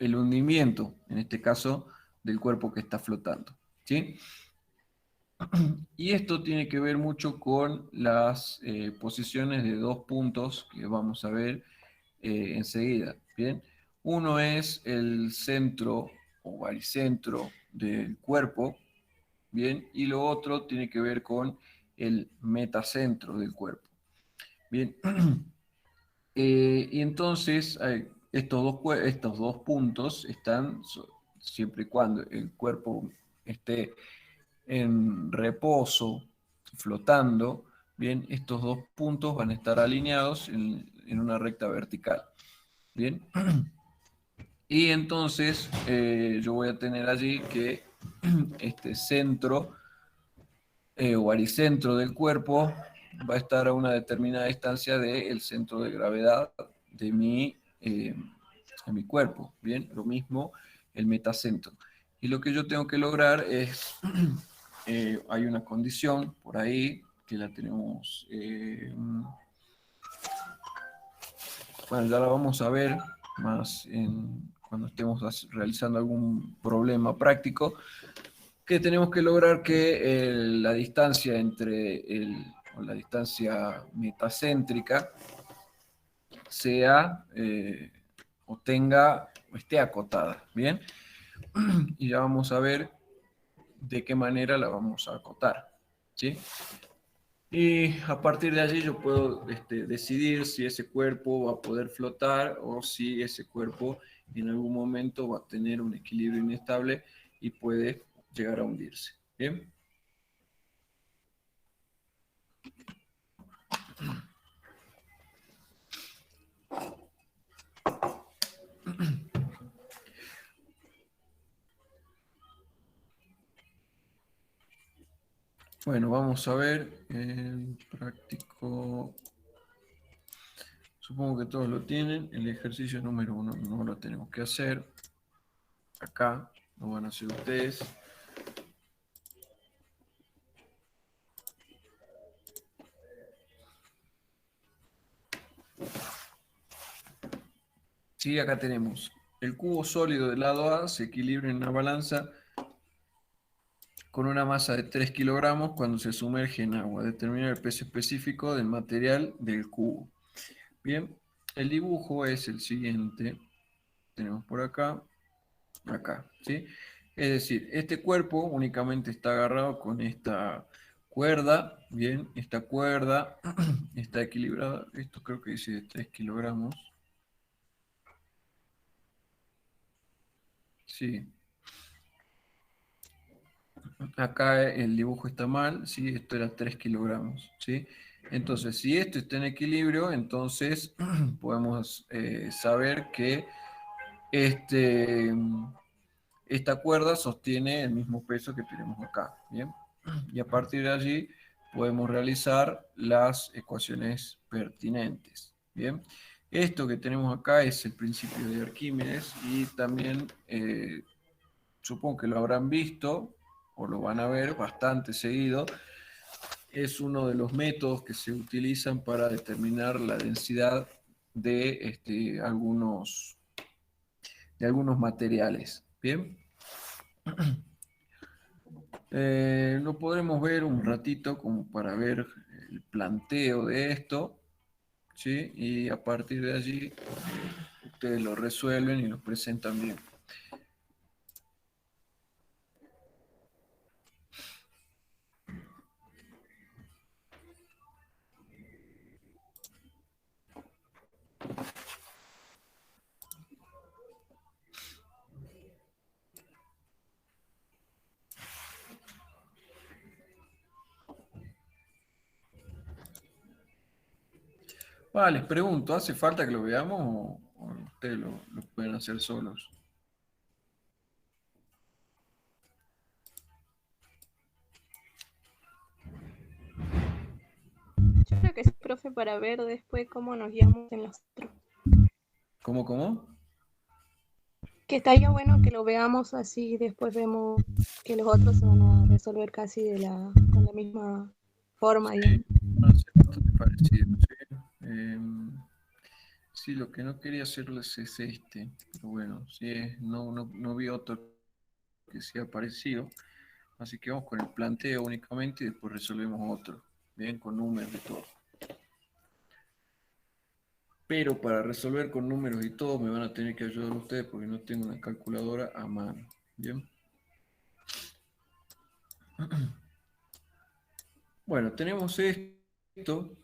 hundimiento, en este caso, del cuerpo que está flotando. ¿Sí? Y esto tiene que ver mucho con las posiciones de dos puntos que vamos a ver enseguida. ¿Bien? Uno es el centro o baricentro del cuerpo, ¿bien? Y lo otro tiene que ver con el metacentro del cuerpo. Bien. Y entonces estos dos puntos están siempre y cuando el cuerpo esté en reposo, flotando, bien, estos dos puntos van a estar alineados en una recta vertical. Bien. Y entonces yo voy a tener allí que este centro o baricentro del cuerpo va a estar a una determinada distancia del centro de gravedad de mi cuerpo. Bien, lo mismo el metacentro. Y lo que yo tengo que lograr es, hay una condición por ahí que la tenemos, bueno, ya la vamos a ver más cuando estemos realizando algún problema práctico, que tenemos que lograr que la distancia o la distancia metacéntrica sea o tenga o esté acotada, ¿bien? Y ya vamos a ver de qué manera la vamos a acotar, ¿sí? Y a partir de allí yo puedo decidir si ese cuerpo va a poder flotar o si ese cuerpo en algún momento va a tener un equilibrio inestable y puede llegar a hundirse. ¿Bien? Bueno, vamos a ver el práctico. Supongo que todos lo tienen. El ejercicio número 1 no lo tenemos que hacer. Acá lo van a hacer ustedes. Sí, acá tenemos. El cubo sólido del lado A se equilibra en una balanza con una masa de 3 kilogramos cuando se sumerge en agua. Determina el peso específico del material del cubo. Bien, el dibujo es el siguiente. Tenemos por acá, ¿sí? Es decir, este cuerpo únicamente está agarrado con esta cuerda, bien, esta cuerda está equilibrada, esto creo que dice de 3 kilogramos. Sí. Acá el dibujo está mal, ¿sí? Esto era 3 kilogramos, ¿sí? Entonces, si esto está en equilibrio, entonces podemos saber que este, esta cuerda sostiene el mismo peso que tenemos acá, ¿bien? Y a partir de allí podemos realizar las ecuaciones pertinentes, ¿bien? Esto que tenemos acá es el principio de Arquímedes y también supongo que lo habrán visto o lo van a ver bastante seguido. Es uno de los métodos que se utilizan para determinar la densidad de algunos materiales, ¿bien? Lo podremos ver un ratito como para ver el planteo de esto, ¿sí? Y a partir de allí ustedes lo resuelven y lo presentan bien. Vale, les pregunto, ¿hace falta que lo veamos o ustedes lo pueden hacer solos? Yo creo que sí, profe, para ver después cómo nos guiamos en los otros. ¿Cómo? Que estaría bueno que lo veamos así, después vemos que los otros se van a resolver casi con la misma forma, digamos. Van a ser bastante parecidos, ¿sí? Sí, lo que no quería hacerles es este, pero bueno, sí, no vi otro que sea parecido, así que vamos con el planteo únicamente y después resolvemos otro, bien, con números y todo. Pero para resolver con números y todo me van a tener que ayudar ustedes porque no tengo una calculadora a mano, bien. Bueno, tenemos esto,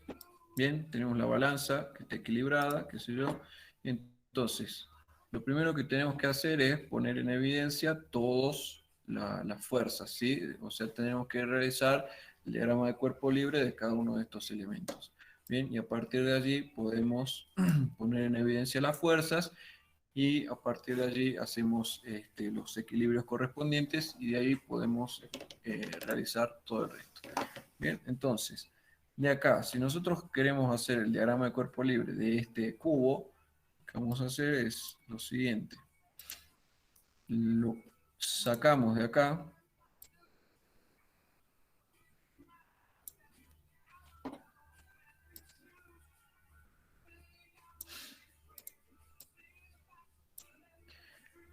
bien, tenemos la balanza que está equilibrada, qué sé yo. Entonces, lo primero que tenemos que hacer es poner en evidencia todas las fuerzas, ¿sí? O sea, tenemos que realizar el diagrama de cuerpo libre de cada uno de estos elementos. Bien, y a partir de allí podemos poner en evidencia las fuerzas y a partir de allí hacemos los equilibrios correspondientes y de ahí podemos realizar todo el resto. Bien, entonces, de acá, si nosotros queremos hacer el diagrama de cuerpo libre de este cubo, lo que vamos a hacer es lo siguiente. Lo sacamos de acá.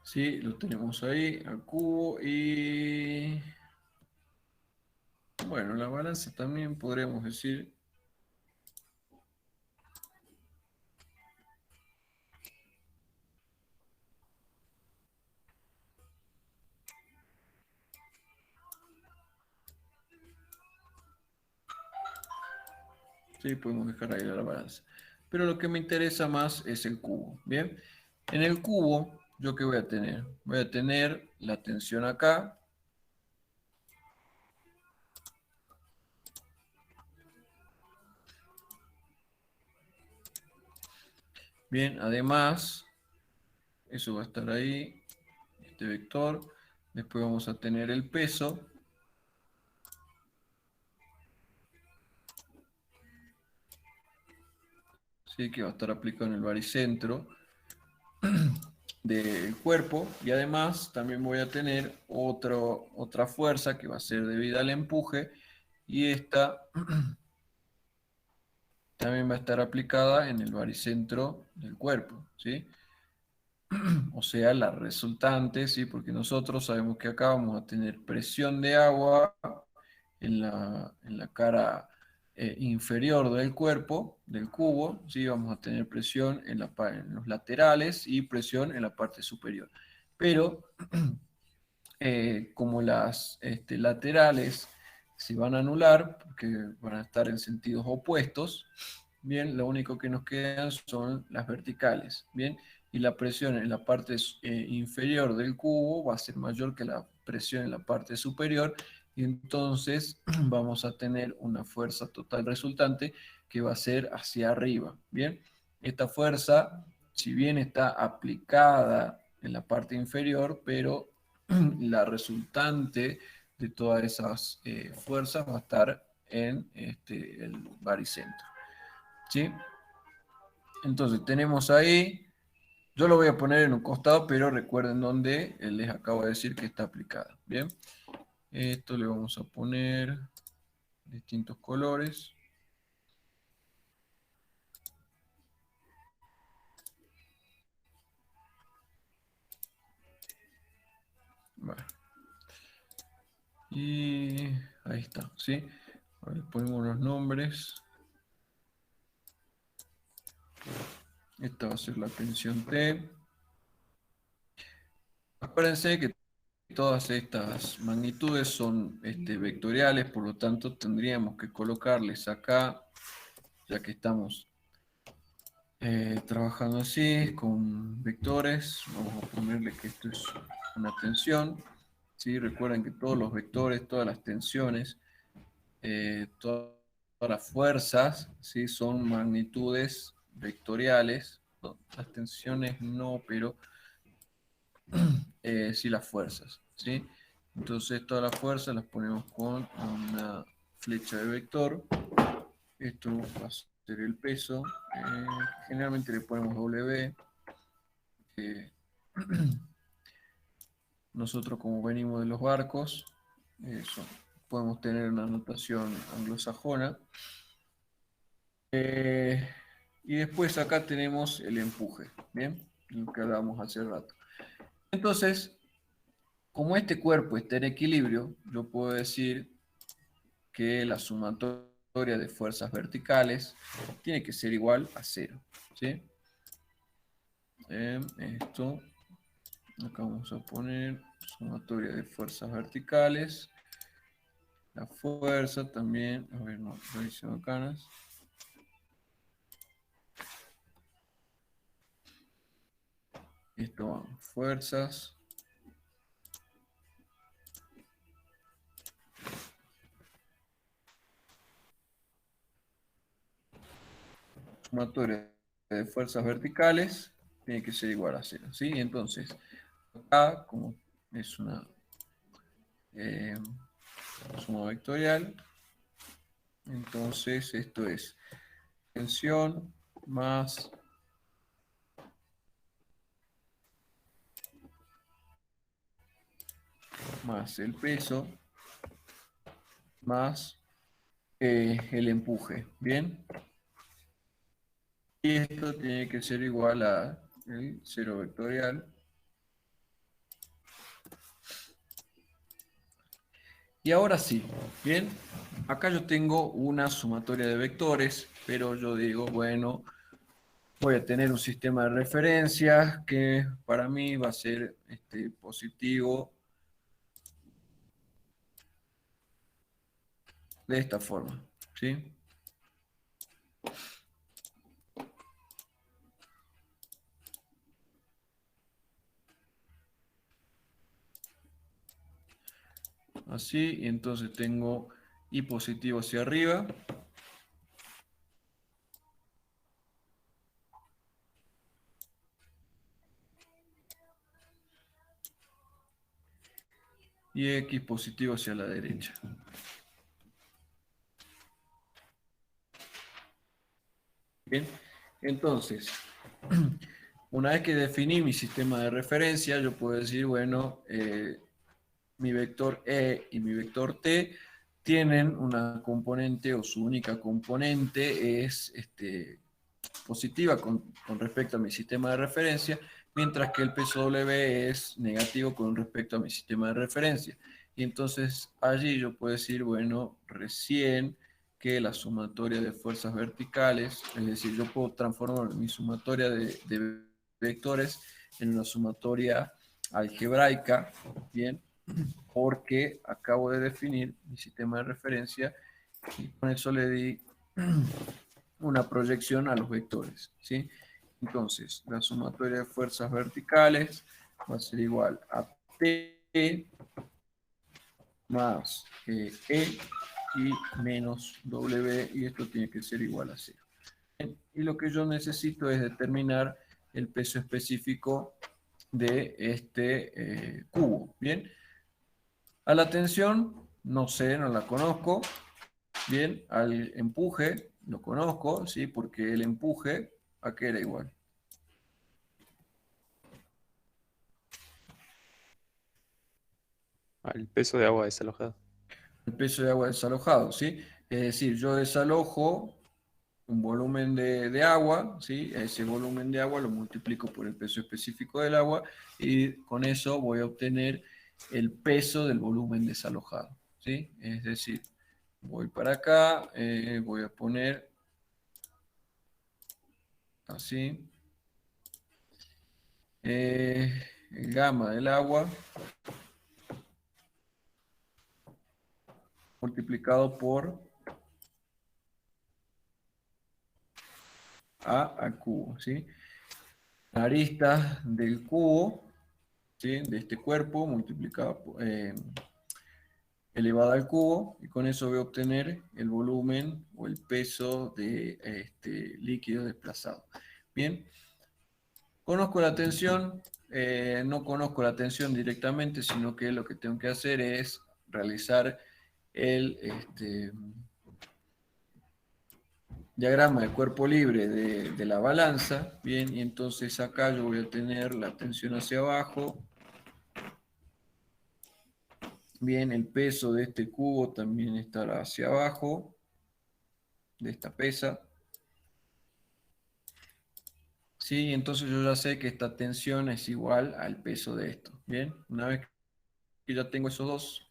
Sí, lo tenemos ahí, al cubo, y bueno, la balanza también podríamos decir. Sí, podemos dejar ahí la balanza. Pero lo que me interesa más es el cubo, ¿bien? En el cubo, ¿yo qué voy a tener? Voy a tener la tensión acá. Bien, además, eso va a estar ahí, este vector. Después vamos a tener el peso. ¿Sí? Que va a estar aplicado en el baricentro del cuerpo. Y además también voy a tener otra fuerza que va a ser debida al empuje. Y esta también va a estar aplicada en el baricentro del cuerpo, ¿sí? O sea, la resultante, ¿sí? Porque nosotros sabemos que acá vamos a tener presión de agua en la cara inferior del cuerpo, del cubo, ¿sí? Vamos a tener presión en los laterales y presión en la parte superior. Pero como las laterales se van a anular, porque van a estar en sentidos opuestos, bien, lo único que nos quedan son las verticales, bien, y la presión en la parte inferior del cubo va a ser mayor que la presión en la parte superior, y entonces vamos a tener una fuerza total resultante que va a ser hacia arriba, ¿bien? Esta fuerza, si bien está aplicada en la parte inferior, pero la resultante de todas esas fuerzas va a estar en el baricentro, ¿sí? Entonces tenemos ahí, yo lo voy a poner en un costado, pero recuerden dónde les acabo de decir que está aplicada, ¿bien? Esto le vamos a poner distintos colores. Bueno. Y ahí está, ¿sí? Ahora le ponemos los nombres. Esta va a ser la tensión T. Acuérdense que todas estas magnitudes son vectoriales, por lo tanto tendríamos que colocarles acá, ya que estamos trabajando así, con vectores. Vamos a ponerle que esto es una tensión, ¿sí? Recuerden que todos los vectores, todas las tensiones, todas las fuerzas, ¿sí? Son magnitudes vectoriales. No, las tensiones no, pero sí las fuerzas, ¿sí? Entonces todas las fuerzas las ponemos con una flecha de vector. Esto va a ser el peso. Generalmente le ponemos W. Nosotros, como venimos de los barcos, eso, podemos tener una notación anglosajona. Y después acá tenemos el empuje, ¿bien? Lo que hablábamos hace rato. Entonces, como este cuerpo está en equilibrio, yo puedo decir que la sumatoria de fuerzas verticales tiene que ser igual a 0, ¿sí? Esto, acá vamos a poner sumatoria de fuerzas verticales. La fuerza también, a ver, no, lo hice bacanas. Esto van fuerzas. Sumatoria de fuerzas verticales tiene que ser igual a 0, ¿sí? Entonces, acá, como es una suma vectorial, entonces esto es tensión más el peso más el empuje, ¿bien? Y esto tiene que ser igual a el 0 vectorial. Y ahora sí, ¿bien? Acá yo tengo una sumatoria de vectores, pero yo digo, bueno, voy a tener un sistema de referencia que para mí va a ser positivo de esta forma, ¿sí? Así, y entonces tengo I positivo hacia arriba. Y X positivo hacia la derecha. Bien, entonces, una vez que definí mi sistema de referencia, yo puedo decir, bueno, mi vector E y mi vector T tienen una componente o su única componente es positiva con respecto a mi sistema de referencia, mientras que el peso W es negativo con respecto a mi sistema de referencia. Y entonces allí yo puedo decir, bueno, recién que la sumatoria de fuerzas verticales, es decir, yo puedo transformar mi sumatoria de vectores en una sumatoria algebraica, ¿bien? Porque acabo de definir mi sistema de referencia y con eso le di una proyección a los vectores, ¿sí? Entonces, la sumatoria de fuerzas verticales va a ser igual a T más E y menos W, y esto tiene que ser igual a 0. Y lo que yo necesito es determinar el peso específico de este cubo. Bien, a la tensión, no sé, no la conozco. Bien, al empuje, lo conozco, ¿sí? Porque el empuje, ¿a qué era igual? Al peso de agua desalojada. El peso de agua desalojado, ¿sí? Es decir, yo desalojo un volumen de agua, ¿sí? Ese volumen de agua lo multiplico por el peso específico del agua y con eso voy a obtener el peso del volumen desalojado, ¿sí? Es decir, voy para acá, voy a poner así, el gamma del agua multiplicado por A al cubo, ¿sí? La arista del cubo, ¿sí? De este cuerpo multiplicado por, elevada al cubo, y con eso voy a obtener el volumen o el peso de este líquido desplazado. Bien, conozco la tensión, no conozco la tensión directamente, sino que lo que tengo que hacer es realizar el diagrama de cuerpo libre de la balanza. Bien, y entonces acá yo voy a tener la tensión hacia abajo. Bien, el peso de este cubo también estará hacia abajo, de esta pesa. Sí, entonces yo ya sé que esta tensión es igual al peso de esto. Bien, una vez que ya tengo esos dos,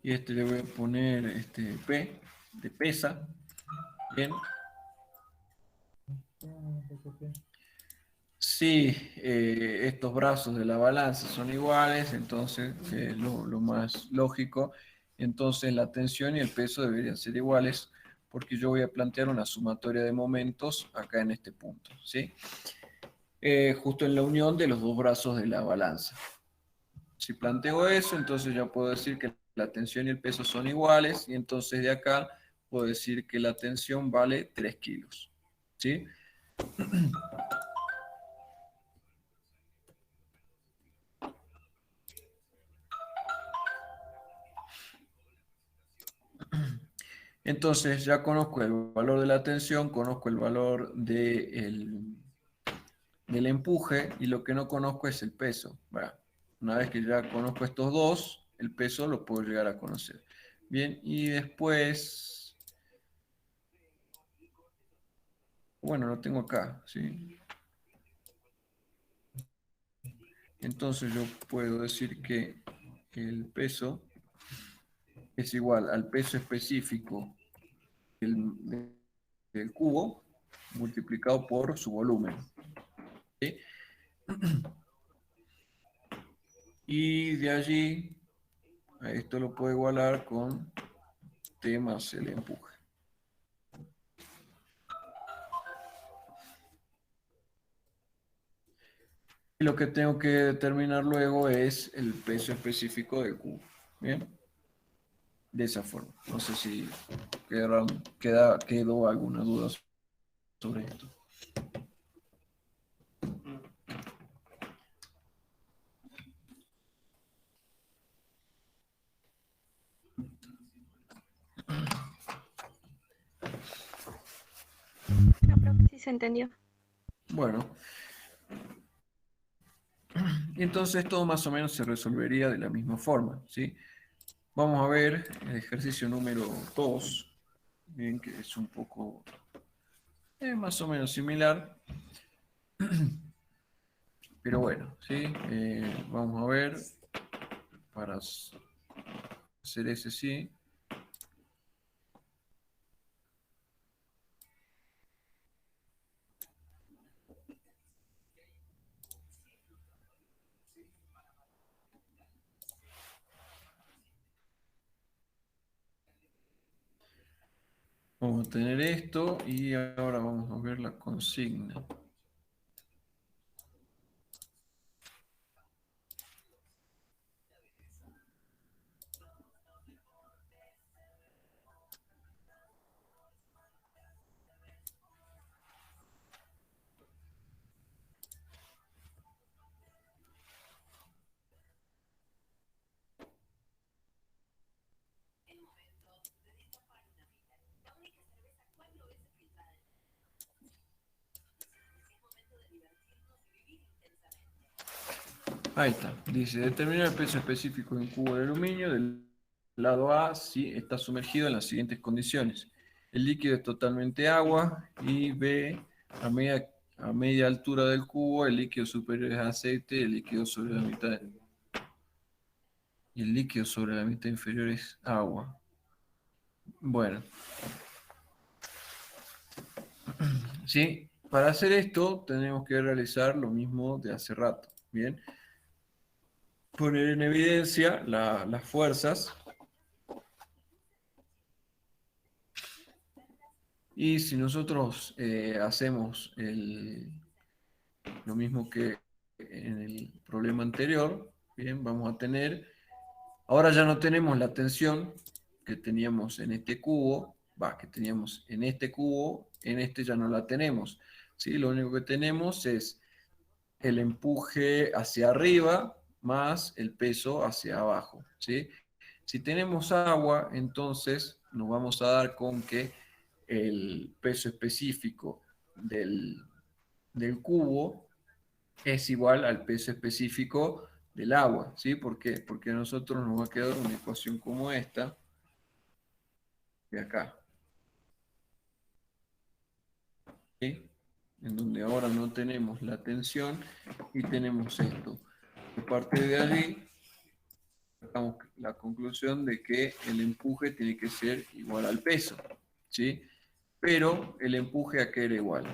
y este le voy a poner P de pesa. Bien. Si estos brazos de la balanza son iguales, entonces lo más lógico, entonces la tensión y el peso deberían ser iguales, porque yo voy a plantear una sumatoria de momentos acá en este punto, ¿sí? Justo en la unión de los dos brazos de la balanza. Si planteo eso, entonces ya puedo decir que la tensión y el peso son iguales, y entonces de acá puedo decir que la tensión vale 3 kilos, ¿sí? Entonces ya conozco el valor de la tensión, conozco el valor del empuje, y lo que no conozco es el peso. Bueno, una vez que ya conozco estos dos, el peso lo puedo llegar a conocer. Bien, y después, bueno, lo tengo acá, ¿sí? Entonces yo puedo decir que el peso es igual al peso específico del, del cubo multiplicado por su volumen, ¿sí? Y de allí, esto lo puedo igualar con T más el empuje. Y lo que tengo que determinar luego es el peso específico del cubo. Bien, de esa forma. No sé si quedó alguna duda sobre esto. No, profe, sí se entendió. Bueno, y entonces todo más o menos se resolvería de la misma forma, ¿sí? Vamos a ver el ejercicio número 2, bien, que es un poco más o menos similar, pero bueno, ¿sí? Vamos a ver, para hacer ese sí. Vamos a tener esto y ahora vamos a ver la consigna. Ahí está. Dice, determinar el peso específico de un cubo de aluminio del lado A si está sumergido en las siguientes condiciones. El líquido es totalmente agua y B, a media altura del cubo, el líquido superior es aceite y el líquido sobre la mitad inferior es agua. Bueno, ¿sí? Para hacer esto tenemos que realizar lo mismo de hace rato. Bien, poner en evidencia las fuerzas. Y si nosotros hacemos lo mismo que en el problema anterior, bien, vamos a tener, ahora ya no tenemos la tensión que teníamos en este cubo, en este ya no la tenemos, ¿sí? Lo único que tenemos es el empuje hacia arriba más el peso hacia abajo, ¿sí? Si tenemos agua, entonces nos vamos a dar con que el peso específico del cubo es igual al peso específico del agua, ¿sí? ¿Por qué? Porque a nosotros nos va a quedar una ecuación como esta, de acá, ¿sí? En donde ahora no tenemos la tensión y tenemos esto. A partir de allí, sacamos la conclusión de que el empuje tiene que ser igual al peso, ¿sí? Pero el empuje a qué era igual.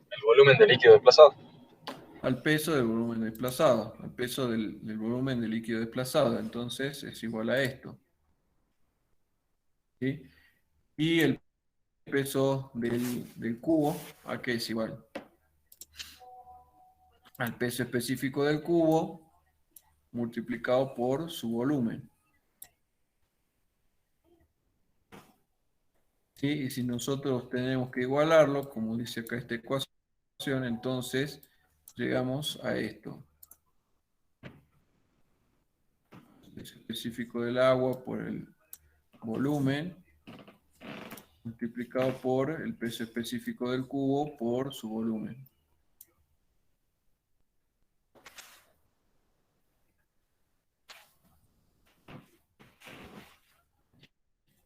El volumen de líquido desplazado. Al peso del volumen desplazado, al peso del volumen de líquido desplazado. Entonces es igual a esto, ¿sí? Y el peso del cubo, ¿a qué es igual? Al peso específico del cubo multiplicado por su volumen, ¿sí? Y si nosotros tenemos que igualarlo, como dice acá esta ecuación, entonces llegamos a esto. El peso específico del agua por el volumen multiplicado por el peso específico del cubo por su volumen.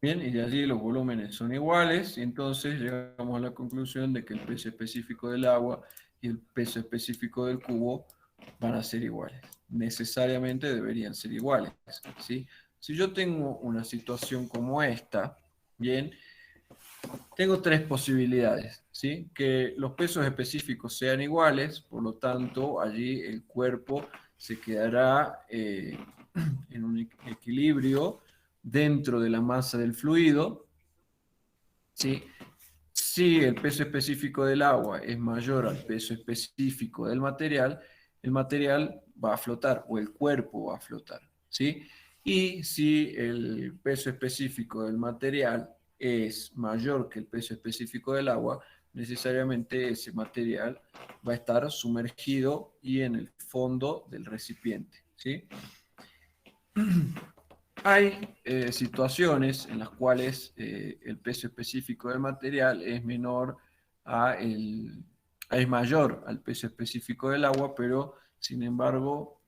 Bien, y de allí los volúmenes son iguales, y entonces llegamos a la conclusión de que el peso específico del agua y el peso específico del cubo van a ser iguales. Necesariamente deberían ser iguales, ¿sí? Si yo tengo una situación como esta, bien, tengo tres posibilidades, ¿sí? Que los pesos específicos sean iguales, por lo tanto, allí el cuerpo se quedará en un equilibrio dentro de la masa del fluido, ¿sí? Si el peso específico del agua es mayor al peso específico del material, el material va a flotar o el cuerpo va a flotar, ¿sí? Y si el peso específico del material es mayor que el peso específico del agua, necesariamente ese material va a estar sumergido y en el fondo del recipiente, ¿sí? Hay situaciones en las cuales el peso específico del material es es mayor al peso específico del agua, pero sin embargo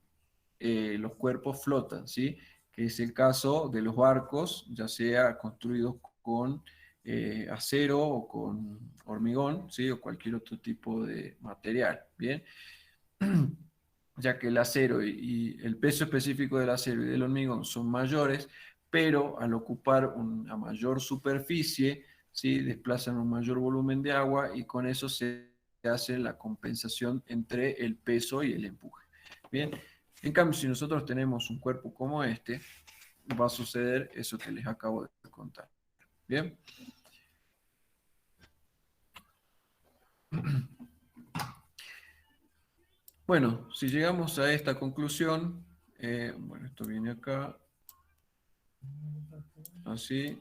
los cuerpos flotan, ¿sí? Que es el caso de los barcos, ya sea construidos con acero o con hormigón, ¿sí? O cualquier otro tipo de material, ¿bien? Ya que el acero y el peso específico del acero y del hormigón son mayores, pero al ocupar una mayor superficie ¿sí? Desplazan un mayor volumen de agua y con eso se hace la compensación entre el peso y el empuje. Bien, en cambio, si nosotros tenemos un cuerpo como este, va a suceder eso que les acabo de contar. Bien. Bueno, si llegamos a esta conclusión, bueno, esto viene acá, así,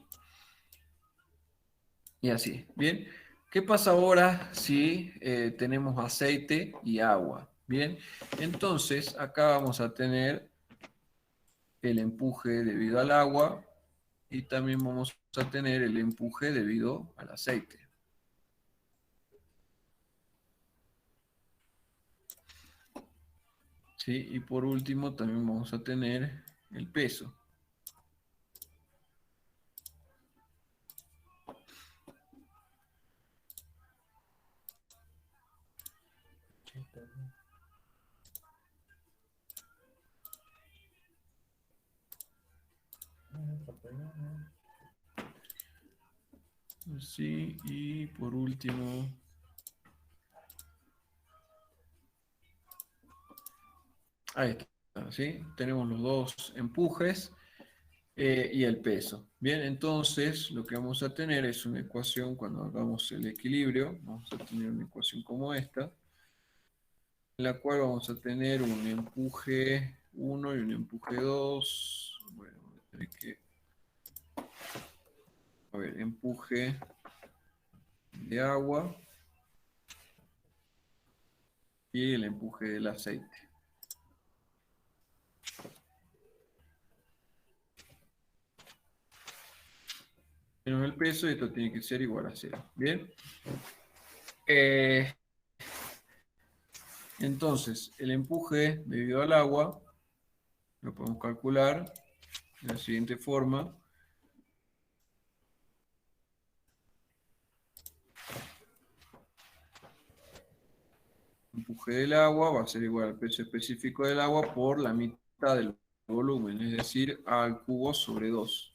y así. Bien, ¿qué pasa ahora si tenemos aceite y agua? Bien, entonces acá vamos a tener el empuje debido al agua y también vamos a tener el empuje debido al aceite. ¿Sí? Y por último también vamos a tener el peso. Sí, y por último, ahí está, ¿sí? Tenemos los dos empujes y el peso. Bien, entonces lo que vamos a tener es una ecuación, cuando hagamos el equilibrio, vamos a tener una ecuación como esta, en la cual vamos a tener un empuje 1 y un empuje 2. Bueno, voy a tener que, a ver, empuje de agua y el empuje del aceite. Menos el peso, y esto tiene que ser igual a 0. Bien. Entonces, el empuje debido al agua lo podemos calcular de la siguiente forma. El empuje del agua va a ser igual al peso específico del agua por la mitad del volumen, es decir, A al cubo sobre 2.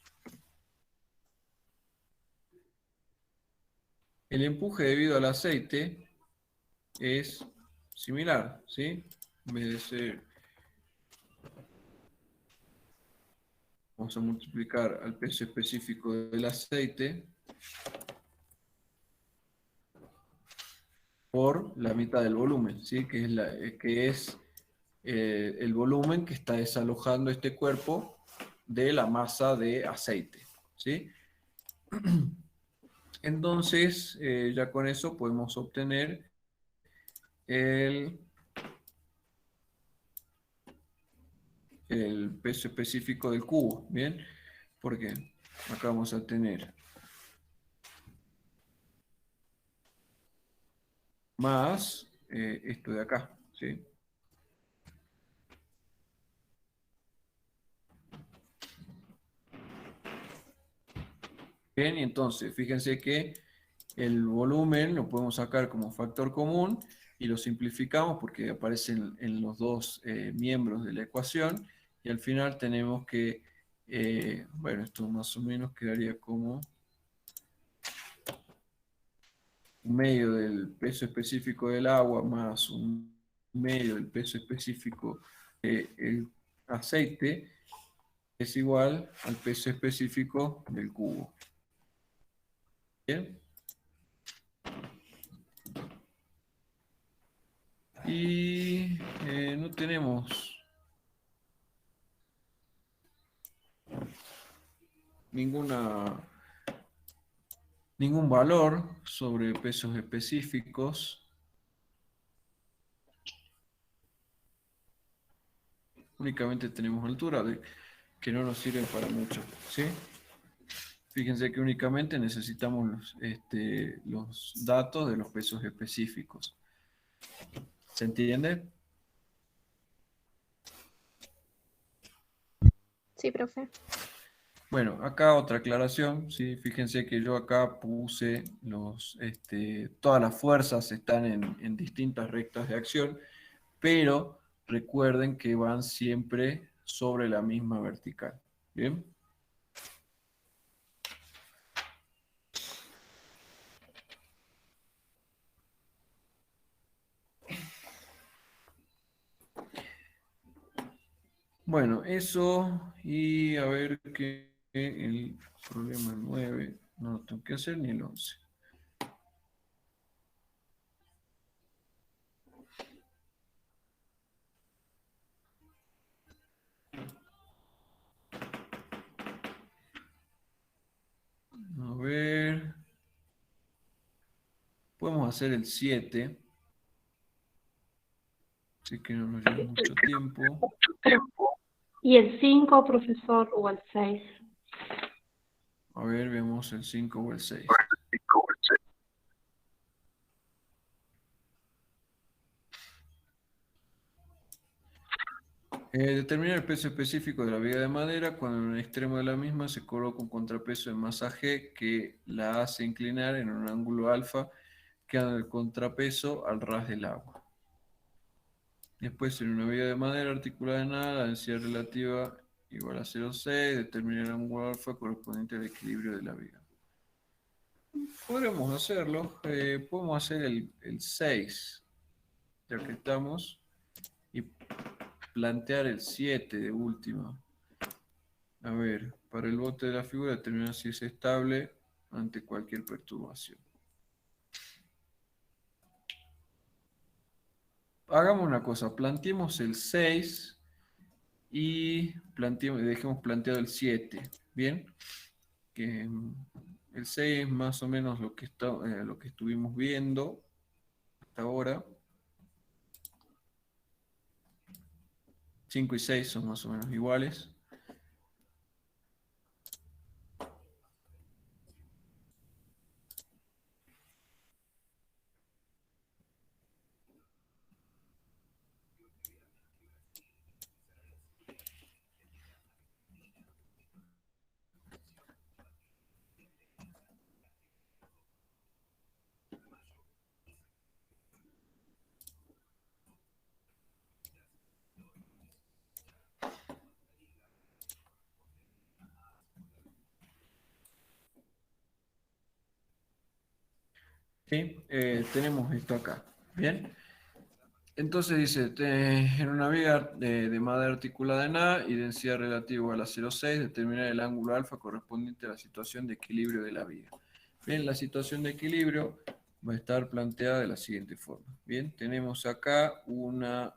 El empuje debido al aceite es similar, ¿sí? En vez de ser, vamos a multiplicar al peso específico del aceite por la mitad del volumen, ¿sí? Que es el volumen que está desalojando este cuerpo de la masa de aceite, ¿sí? Entonces, ya con eso podemos obtener el peso específico del cubo, ¿bien? Porque acá vamos a tener más esto de acá, ¿sí? Bien, y entonces fíjense que el volumen lo podemos sacar como factor común y lo simplificamos porque aparecen en los dos miembros de la ecuación, y al final tenemos que, bueno, esto más o menos quedaría como un medio del peso específico del agua más un medio del peso específico del aceite, es igual al peso específico del cubo. Bien. Y no tenemos ningún valor sobre pesos específicos. Únicamente tenemos altura, que no nos sirve para mucho, ¿sí? Fíjense que únicamente necesitamos los datos de los pesos específicos. ¿Se entiende? Sí, profe. Bueno, acá otra aclaración, ¿sí? Fíjense que yo acá puse todas las fuerzas están en distintas rectas de acción, pero recuerden que van siempre sobre la misma vertical. ¿Bien? Bueno, eso y a ver que el problema 9 no lo tengo que hacer ni el 11. A ver. Podemos hacer el 7. Así que no nos lleva mucho tiempo. ¿Y el 5, profesor, o el 6? A ver, vemos el 5 o el 6. Determinar el peso específico de la viga de madera cuando en un extremo de la misma se coloca un contrapeso de masa G que la hace inclinar en un ángulo alfa quedando el contrapeso al ras del agua. Después, en una viga de madera articulada en A, la densidad relativa igual a 0,6, determinar el ángulo alfa correspondiente al equilibrio de la viga. Podremos hacerlo. Podemos hacer el 6, ya que estamos, y plantear el 7 de última. A ver, para el bote de la figura determinar si es estable ante cualquier perturbación. Hagamos una cosa, planteemos el 6 y dejemos planteado el 7. ¿Bien? Que el 6 es más o menos lo que estuvimos viendo hasta ahora. 5 y 6 son más o menos iguales. ¿Sí? Tenemos esto acá. ¿Bien? Entonces dice, en una viga de madera articulada en A y densidad relativa a la 0,6, determinar el ángulo alfa correspondiente a la situación de equilibrio de la viga. Bien, la situación de equilibrio va a estar planteada de la siguiente forma. Bien, tenemos acá una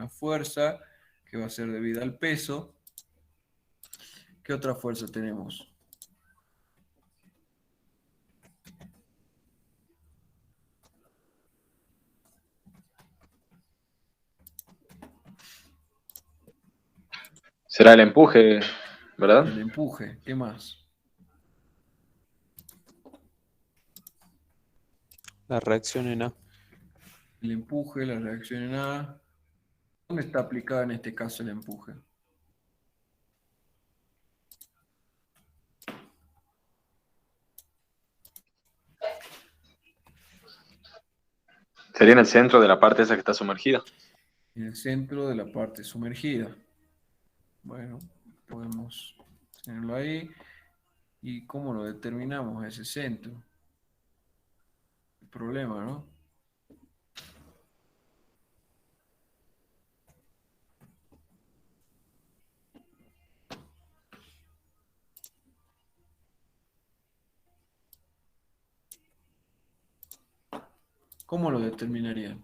fuerza que va a ser debida al peso. ¿Qué otra fuerza tenemos? Será el empuje, ¿verdad? El empuje. ¿Qué más? La reacción en A. El empuje, la reacción en A. ¿Dónde está aplicada en este caso el empuje? Sería en el centro de la parte esa que está sumergida. En el centro de la parte sumergida. Bueno, podemos tenerlo ahí. ¿Y cómo lo determinamos ese centro? El problema, ¿no? ¿Cómo lo determinarían?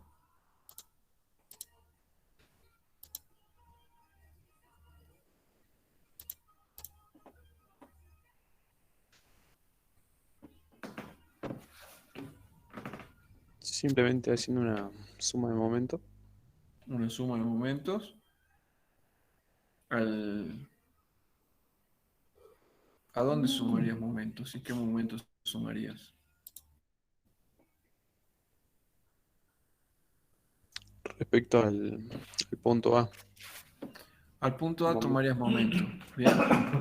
Simplemente haciendo una suma de momento. Una suma de momentos. ¿A dónde sumarías momentos? ¿Y qué momentos sumarías? Respecto al punto A. Al punto A tomarías momento. Bien,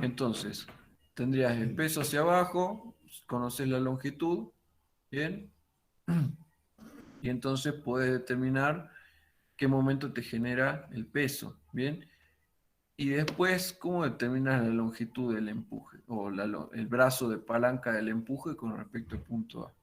entonces tendrías el peso hacia abajo, conoces la longitud, bien, y entonces puedes determinar qué momento te genera el peso, bien, y después cómo determinas la longitud del empuje o el brazo de palanca del empuje con respecto al punto A.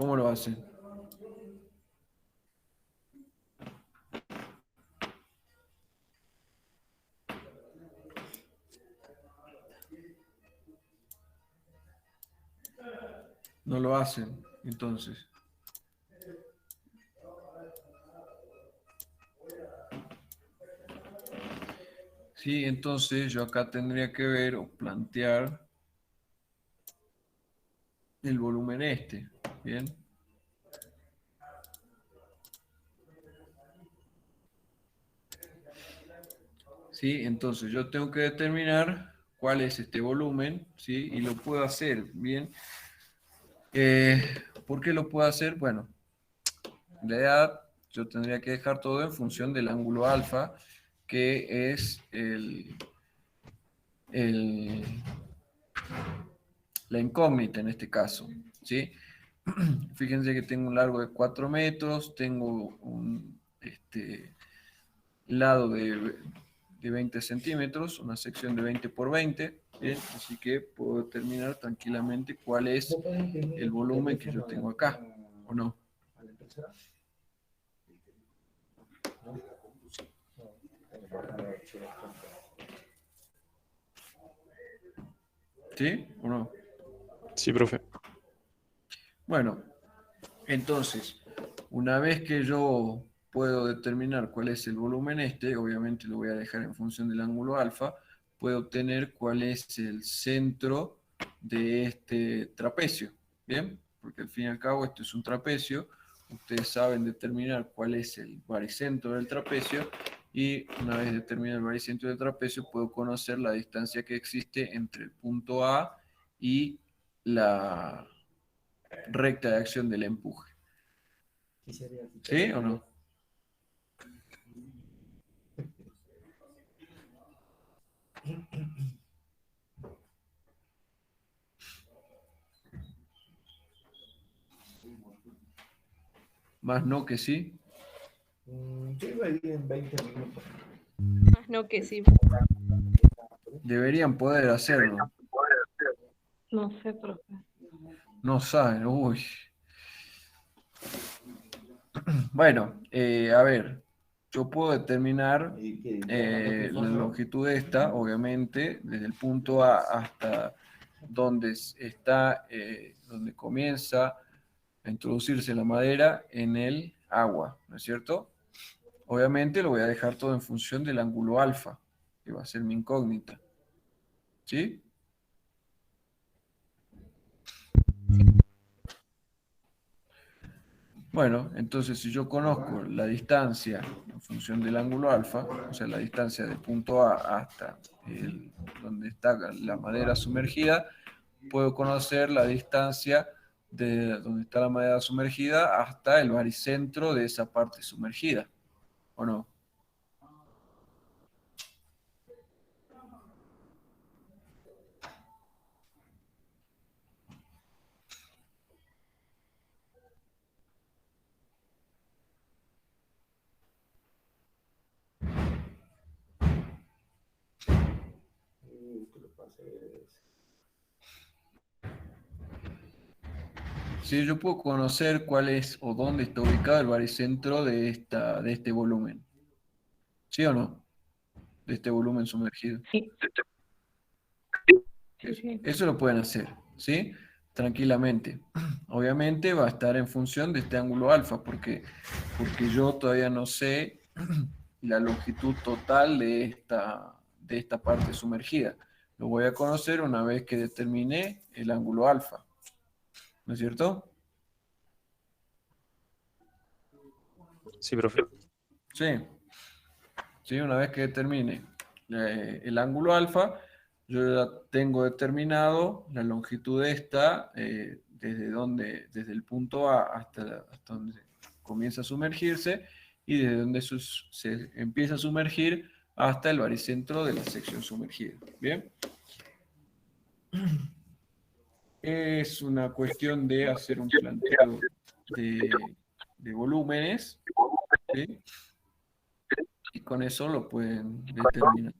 ¿Cómo lo hacen? No lo hacen, entonces. Sí, entonces yo acá tendría que ver o plantear el volumen este. Bien. Sí, entonces yo tengo que determinar cuál es este volumen, ¿sí? Y lo puedo hacer, ¿bien? ¿Por qué lo puedo hacer? Bueno, en realidad yo tendría que dejar todo en función del ángulo alfa, que es el- la incógnita en este caso, ¿sí? Fíjense que tengo un largo de 4 metros, tengo un lado de 20 centímetros, una sección de 20 por 20, ¿bien? Así que puedo determinar tranquilamente cuál es el volumen que yo tengo acá, ¿o no? ¿Sí o no? Sí, profe. Bueno, entonces, una vez que yo puedo determinar cuál es el volumen este, obviamente lo voy a dejar en función del ángulo alfa, puedo obtener cuál es el centro de este trapecio, ¿bien? Porque al fin y al cabo esto es un trapecio, ustedes saben determinar cuál es el baricentro del trapecio y una vez determinado el baricentro del trapecio puedo conocer la distancia que existe entre el punto A y la recta de acción del empuje. ¿Sí o no? Más no que sí. Más no que sí. Deberían poder hacerlo. No sé, profe. No saben, uy. Bueno, a ver, yo puedo determinar la longitud de esta, obviamente, desde el punto A hasta donde está, donde comienza a introducirse la madera en el agua, ¿no es cierto? Obviamente lo voy a dejar todo en función del ángulo alfa, que va a ser mi incógnita. ¿Sí? Bueno, entonces si yo conozco la distancia en función del ángulo alfa, o sea, la distancia del punto A hasta donde está la madera sumergida, puedo conocer la distancia de donde está la madera sumergida hasta el baricentro de esa parte sumergida, ¿o no? Sí, yo puedo conocer cuál es o dónde está ubicado el baricentro de este volumen. ¿Sí o no? De este volumen sumergido. Sí, sí, Eso, sí. eso lo pueden hacer, ¿sí? Tranquilamente. Obviamente va a estar en función de este ángulo alfa, porque yo todavía no sé la longitud total de esta parte sumergida. Lo voy a conocer una vez que determine el ángulo alfa, ¿no es cierto? Sí, profe. Sí. ¿Sí? Una vez que determine el ángulo alfa, yo ya tengo determinado la longitud de esta, desde el punto A hasta donde comienza a sumergirse y desde donde se empieza a sumergir hasta el baricentro de la sección sumergida. ¿Bien? Es una cuestión de hacer un planteo de volúmenes, ¿sí? Y con eso lo pueden determinar.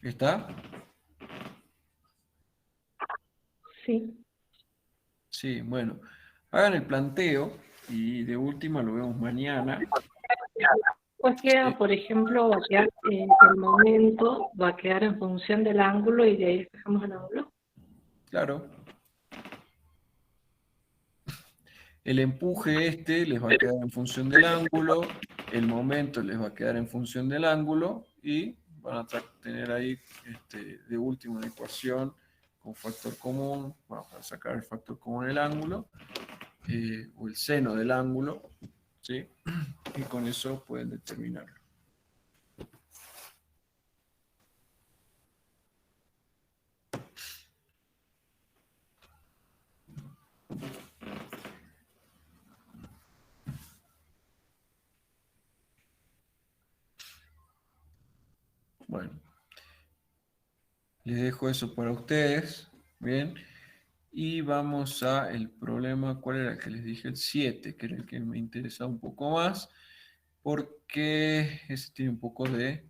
¿Está? Sí. Sí, bueno. Hagan el planteo y de última lo vemos mañana. Pues queda, por ejemplo, va a quedar, el momento va a quedar en función del ángulo y de ahí dejamos el ángulo. Claro. El empuje les va a quedar en función del ángulo, el momento les va a quedar en función del ángulo y van a tener ahí de último una ecuación con factor común, vamos a sacar el factor común del ángulo, o el seno del ángulo, ¿sí? Y con eso pueden determinarlo. Bueno, les dejo eso para ustedes, ¿bien? Y vamos a el problema, ¿cuál era el que les dije? El 7, que era el que me interesaba un poco más, porque ese tiene un poco de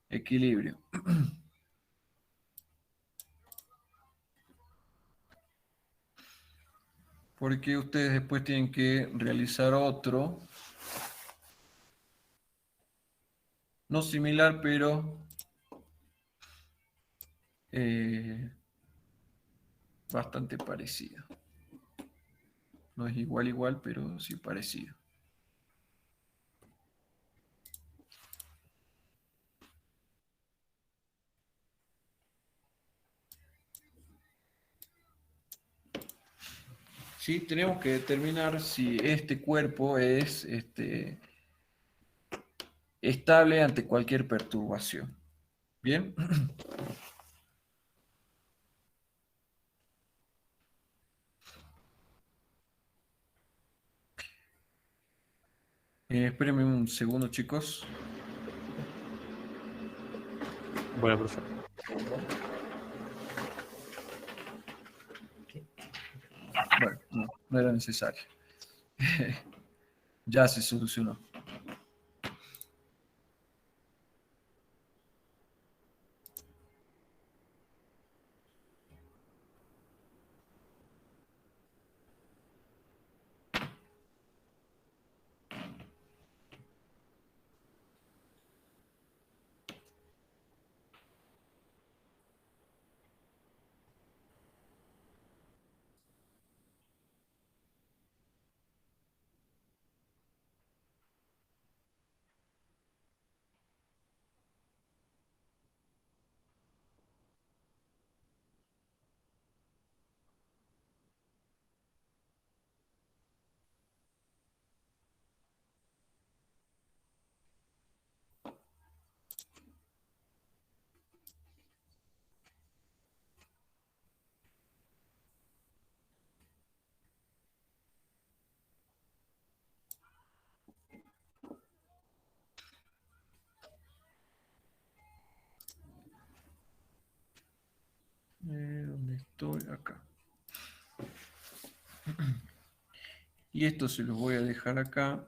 equilibrio. Porque ustedes después tienen que realizar otro, no similar, pero bastante parecido. No es igual, pero sí parecido. ¿Sí? Tenemos que determinar si este cuerpo es estable ante cualquier perturbación. ¿Bien? Espérenme un segundo, chicos. Bueno, profe. Bueno, no era necesario. Ya se solucionó. ¿Dónde estoy? Acá. Y esto se los voy a dejar acá,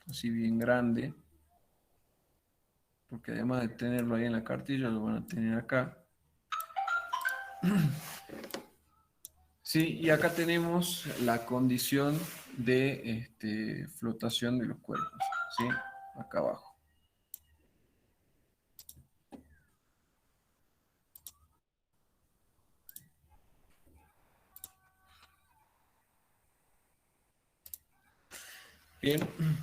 así bien grande, porque además de tenerlo ahí en la cartilla, lo van a tener acá. Sí, y acá tenemos la condición de flotación de los cuerpos, ¿sí? Acá abajo. Bien,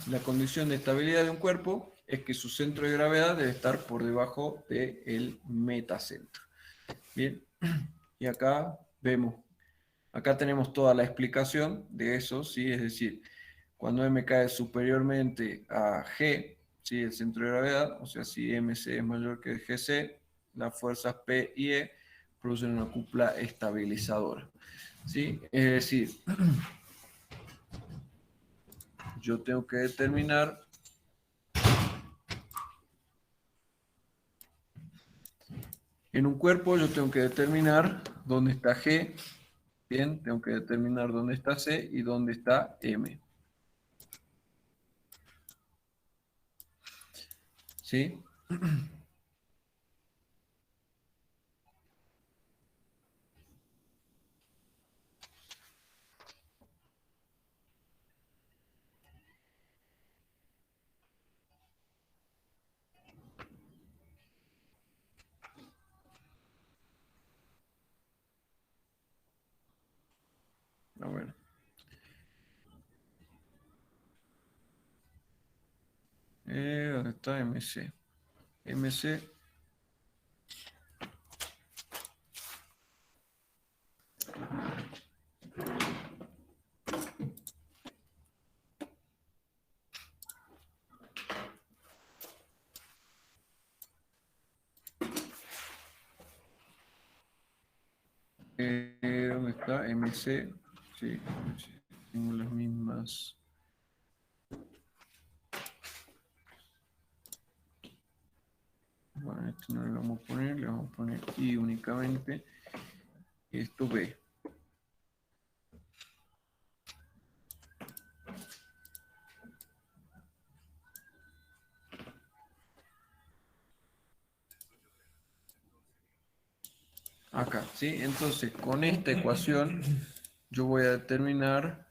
la condición de estabilidad de un cuerpo es que su centro de gravedad debe estar por debajo del metacentro. Bien, y acá vemos, acá tenemos toda la explicación de eso, ¿sí? Es decir, cuando M cae superiormente a G, ¿sí? El centro de gravedad, o sea, si MC es mayor que GC, las fuerzas P y E producen una cúpula estabilizadora, ¿sí? Es decir, yo tengo que determinar en un cuerpo, yo tengo que determinar dónde está G, bien, tengo que determinar dónde está C y dónde está M. ¿Sí? A ver. ¿Dónde está MC? MC. ¿Dónde está? MC. Sí, tengo las mismas. Bueno, esto no le vamos a poner, le vamos a poner I únicamente. Esto B. Acá, ¿sí? Entonces, con esta ecuación, yo voy a determinar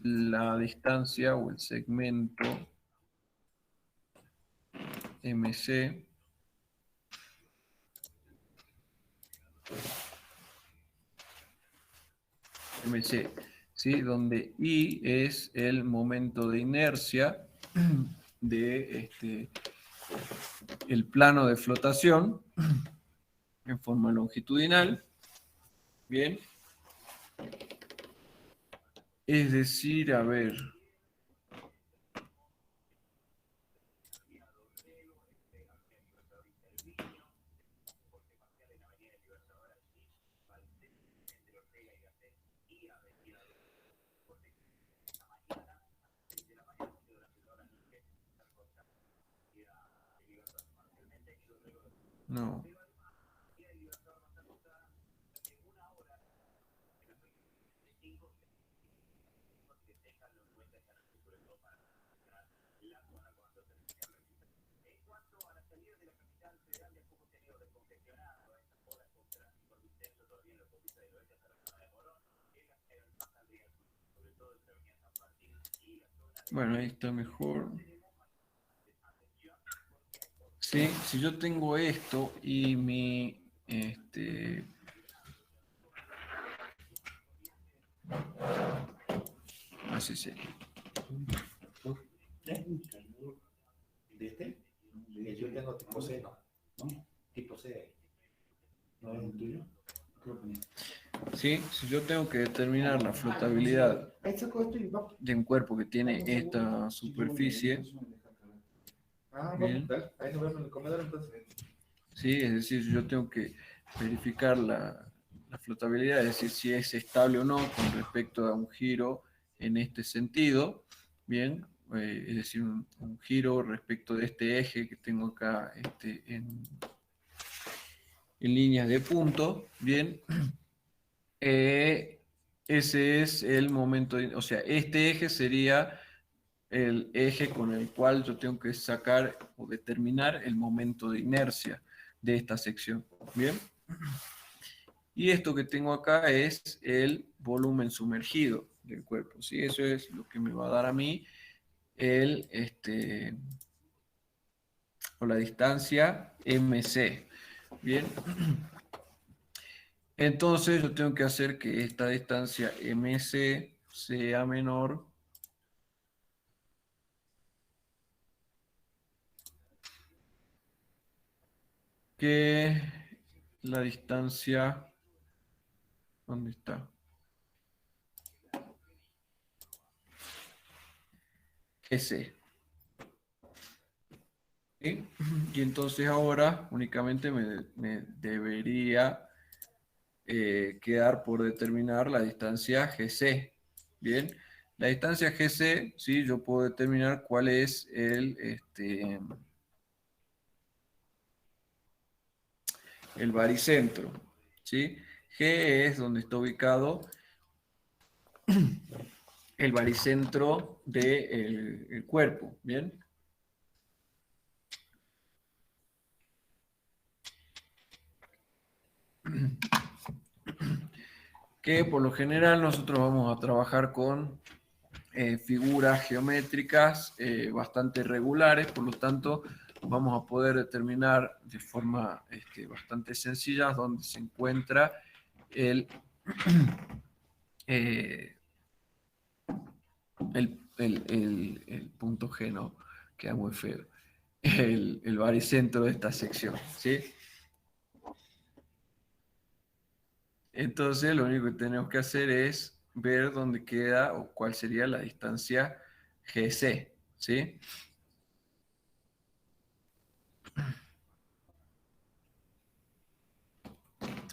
la distancia o el segmento MC MC, ¿sí? Donde I es el momento de inercia de el plano de flotación en forma longitudinal. Bien. Es decir, a ver. No. Bueno, ahí está mejor. Sí, si yo tengo esto y mi así sería. ¿De este? Yo tengo tipo C, ¿no? Tipo C. ¿No es el tuyo? Sí, si yo tengo que determinar la flotabilidad de un cuerpo que tiene esta superficie, bien, Ahí nos vemos en el comedor entonces. sí, es decir, yo tengo que verificar la flotabilidad, es decir, si es estable o no con respecto a un giro en este sentido, bien, es decir, un giro respecto de este eje que tengo acá en líneas de punto, bien. Ese es el momento, o sea, este eje sería el eje con el cual yo tengo que sacar o determinar el momento de inercia de esta sección. Bien. Y esto que tengo acá es el volumen sumergido del cuerpo. ¿Sí? Eso es lo que me va a dar a mí o la distancia MC. Bien. Entonces yo tengo que hacer que esta distancia MC sea menor que la distancia, ¿dónde está? GC. ¿Sí? Y entonces ahora únicamente me debería quedar por determinar la distancia GC. Bien, la distancia GC, ¿sí? Yo puedo determinar cuál es el baricentro, ¿sí? G es donde está ubicado el baricentro del cuerpo, ¿bien? Que por lo general nosotros vamos a trabajar con figuras geométricas bastante regulares, por lo tanto vamos a poder determinar de forma bastante sencilla dónde se encuentra el punto G, no, queda muy feo. El baricentro de esta sección, ¿sí? Entonces, lo único que tenemos que hacer es ver dónde queda o cuál sería la distancia GC, ¿sí?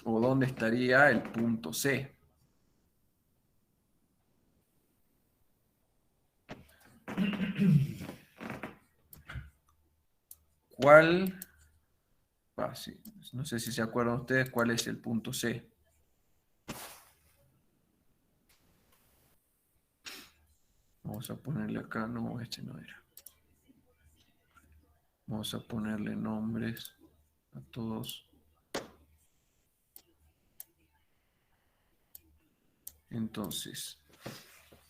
O dónde estaría el punto C. ¿Cuál? Sí, no sé si se acuerdan ustedes cuál es el punto C. Vamos a ponerle acá, no, este no era. Vamos a ponerle nombres a todos. Entonces,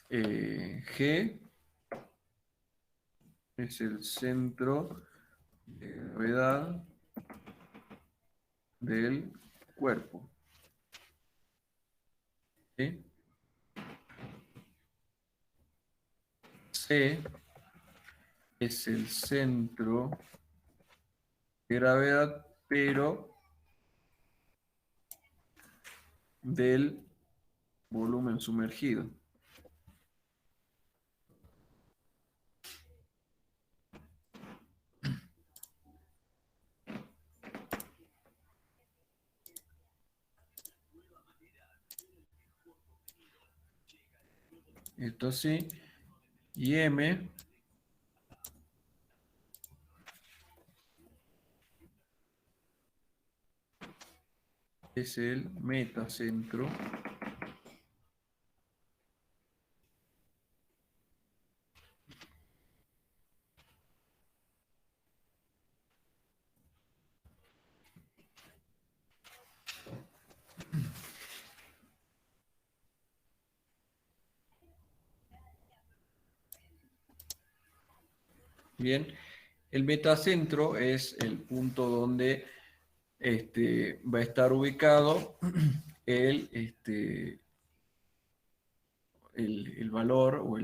G es el centro de gravedad del cuerpo. ¿Sí? C es el centro de gravedad, pero del volumen sumergido. Esto sí. Y M es el metacentro Bien, el metacentro es el punto donde va a estar ubicado el valor o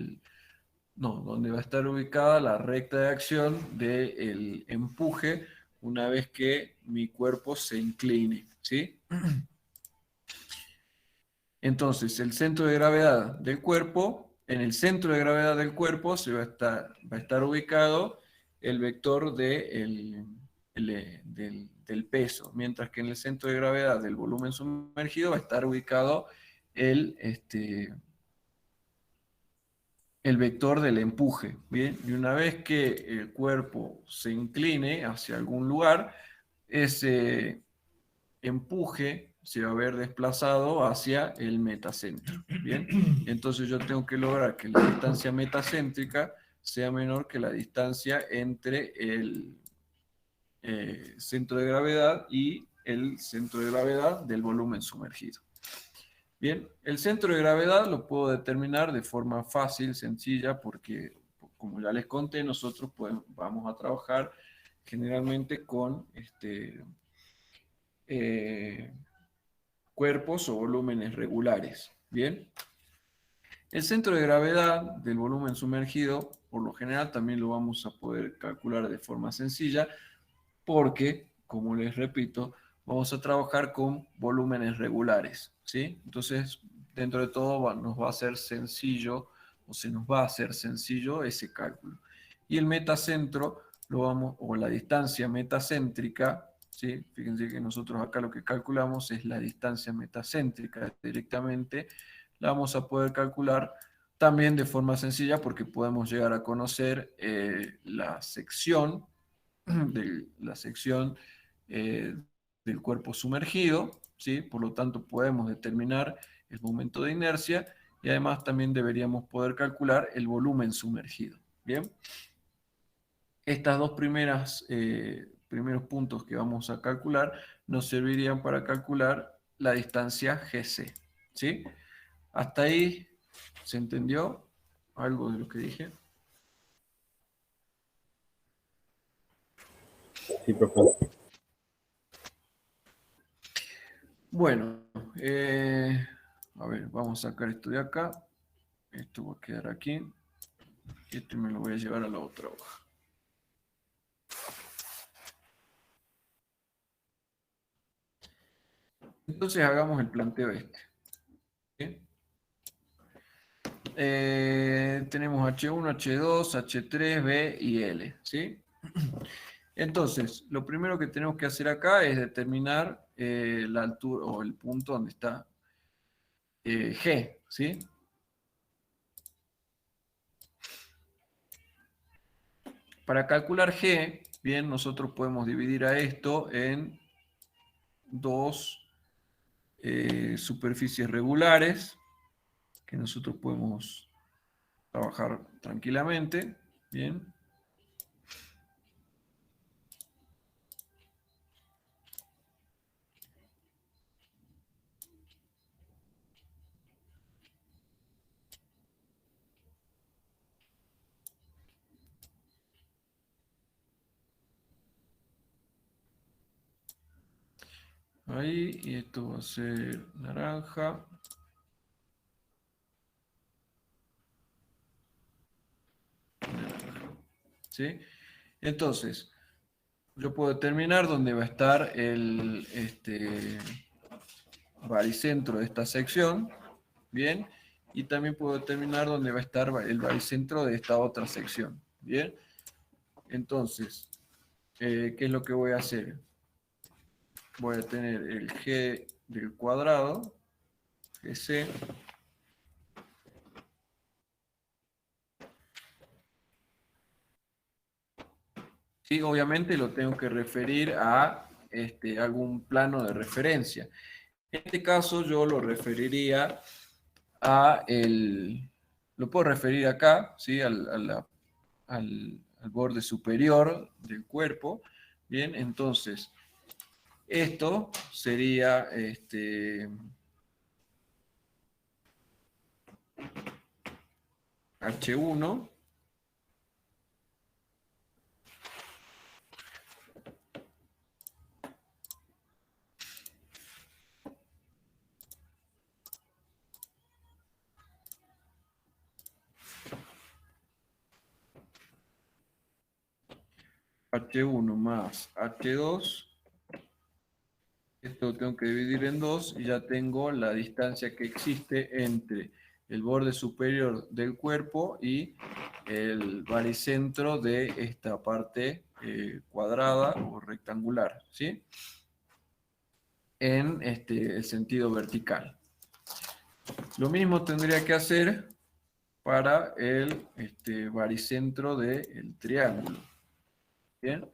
no, donde va a estar ubicada la recta de acción del empuje una vez que mi cuerpo se incline, ¿sí? Entonces, el centro de gravedad del cuerpo, en el centro de gravedad del cuerpo va a estar ubicado el vector del peso, mientras que en el centro de gravedad del volumen sumergido va a estar ubicado el, el vector del empuje, ¿bien? Y una vez que el cuerpo se incline hacia algún lugar, ese empuje se va a ver desplazado hacia el metacentro, ¿bien? Entonces yo tengo que lograr que la distancia metacéntrica sea menor que la distancia entre el centro de gravedad y el centro de gravedad del volumen sumergido. Bien, el centro de gravedad lo puedo determinar de forma fácil, sencilla, porque como ya les conté, nosotros vamos a trabajar generalmente con cuerpos o volúmenes regulares. Bien, el centro de gravedad del volumen sumergido, por lo general, también lo vamos a poder calcular de forma sencilla, porque, como les repito, vamos a trabajar con volúmenes regulares, ¿sí? Entonces, dentro de todo nos va a ser sencillo, o se nos va a hacer sencillo ese cálculo. Y el metacentro, o la distancia metacéntrica, ¿sí? Fíjense que nosotros acá lo que calculamos es la distancia metacéntrica directamente, la vamos a poder calcular también de forma sencilla porque podemos llegar a conocer la sección del cuerpo sumergido, ¿sí? Por lo tanto podemos determinar el momento de inercia y además también deberíamos poder calcular el volumen sumergido. Bien, estas dos primeros puntos que vamos a calcular nos servirían para calcular la distancia GC, ¿sí? Hasta ahí, ¿se entendió algo de lo que dije? Sí, profe. Bueno, a ver, vamos a sacar esto de acá. Esto va a quedar aquí. Este me lo voy a llevar a la otra hoja. Entonces hagamos el planteo este. ¿Bien? Tenemos H1, H2, H3, B y L, ¿sí? Entonces, lo primero que tenemos que hacer acá es determinar la altura o el punto donde está G, ¿sí? Para calcular G, bien, nosotros podemos dividir a esto en dos superficies regulares que nosotros podemos trabajar tranquilamente, bien. Ahí, y esto va a ser naranja. ¿Sí? Entonces, yo puedo determinar dónde va a estar el baricentro de esta sección, ¿bien? Y también puedo determinar dónde va a estar el baricentro de esta otra sección, ¿bien? Entonces, ¿qué es lo que voy a hacer? Voy a tener el G del cuadrado, GC, sí, obviamente lo tengo que referir a algún plano de referencia. En este caso yo lo referiría lo puedo referir acá, ¿sí? al borde superior del cuerpo. Bien, entonces, esto sería H1. H1 más H2. Esto lo tengo que dividir en 2 y ya tengo la distancia que existe entre el borde superior del cuerpo y el baricentro de esta parte cuadrada o rectangular, ¿sí? En el sentido vertical. Lo mismo tendría que hacer para el baricentro del triángulo. ¿Bien?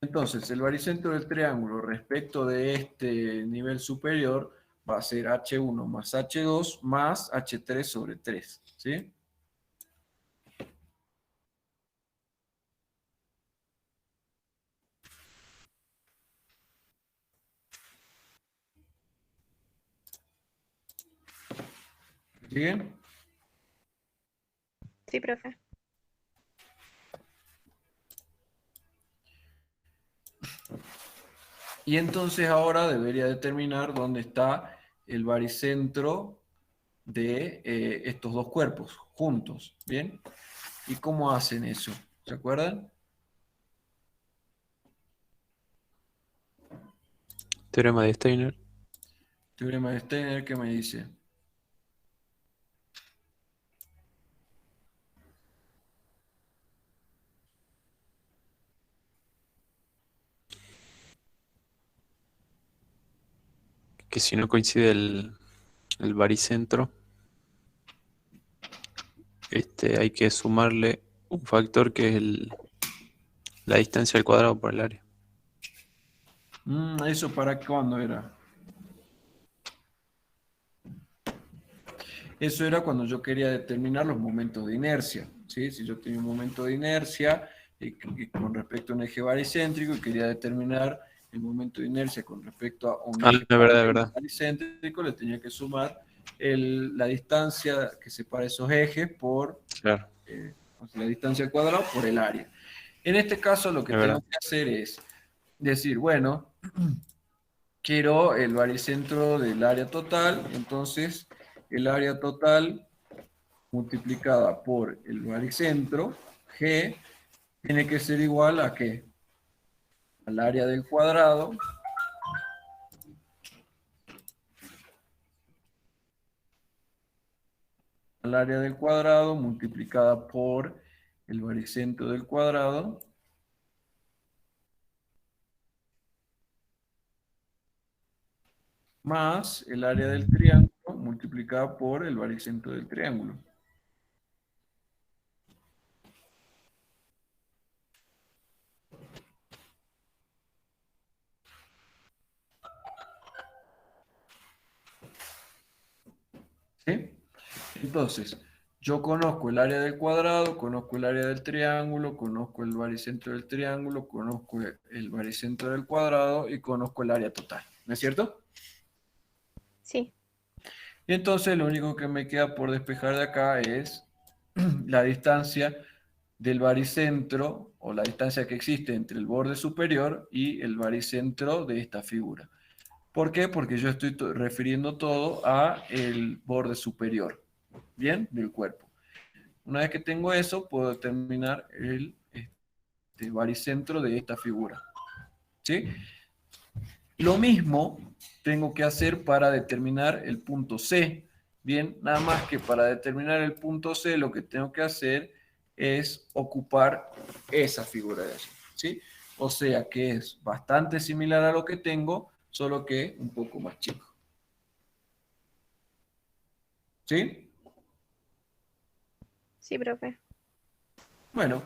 Entonces, el baricentro del triángulo respecto de este nivel superior va a ser H1 más H2 más H3 sobre 3. ¿Sí? ¿Siguen? Sí, profe. Y entonces ahora debería determinar dónde está el baricentro de estos dos cuerpos juntos. ¿Bien? ¿Y cómo hacen eso? ¿Se acuerdan? Teorema de Steiner. Teorema de Steiner, ¿qué me dice? Que si no coincide el baricentro, hay que sumarle un factor que es la distancia al cuadrado por el área. ¿Eso para cuándo era? Eso era cuando yo quería determinar los momentos de inercia, ¿sí? Si yo tenía un momento de inercia con respecto a un eje baricéntrico y quería determinar el momento de inercia con respecto a un eje es verdad. baricéntrico, le tenía que sumar la distancia que separa esos ejes por Claro. la distancia al cuadrado por el área. En este caso lo que tengo que hacer es decir, bueno, quiero el baricentro del área total, entonces el área total multiplicada por el baricentro, G, tiene que ser igual a ¿qué? Al área del cuadrado multiplicada por el baricentro del cuadrado más el área del triángulo multiplicada por el baricentro del triángulo. ¿Sí? Entonces, yo conozco el área del cuadrado, conozco el área del triángulo, conozco el baricentro del triángulo, conozco el baricentro del cuadrado y conozco el área total. ¿No es cierto? Sí. Y entonces lo único que me queda por despejar de acá es la distancia del baricentro o la distancia que existe entre el borde superior y el baricentro de esta figura. ¿Por qué? Porque yo estoy refiriendo todo a el borde superior, ¿bien? Del cuerpo. Una vez que tengo eso, puedo determinar el baricentro de esta figura. ¿Sí? Lo mismo tengo que hacer para determinar el punto C. Bien, nada más que para determinar el punto C, lo que tengo que hacer es ocupar esa figura de allí. ¿Sí? O sea que es bastante similar a lo que tengo, solo que un poco más chico. ¿Sí? Sí, profe. Bueno,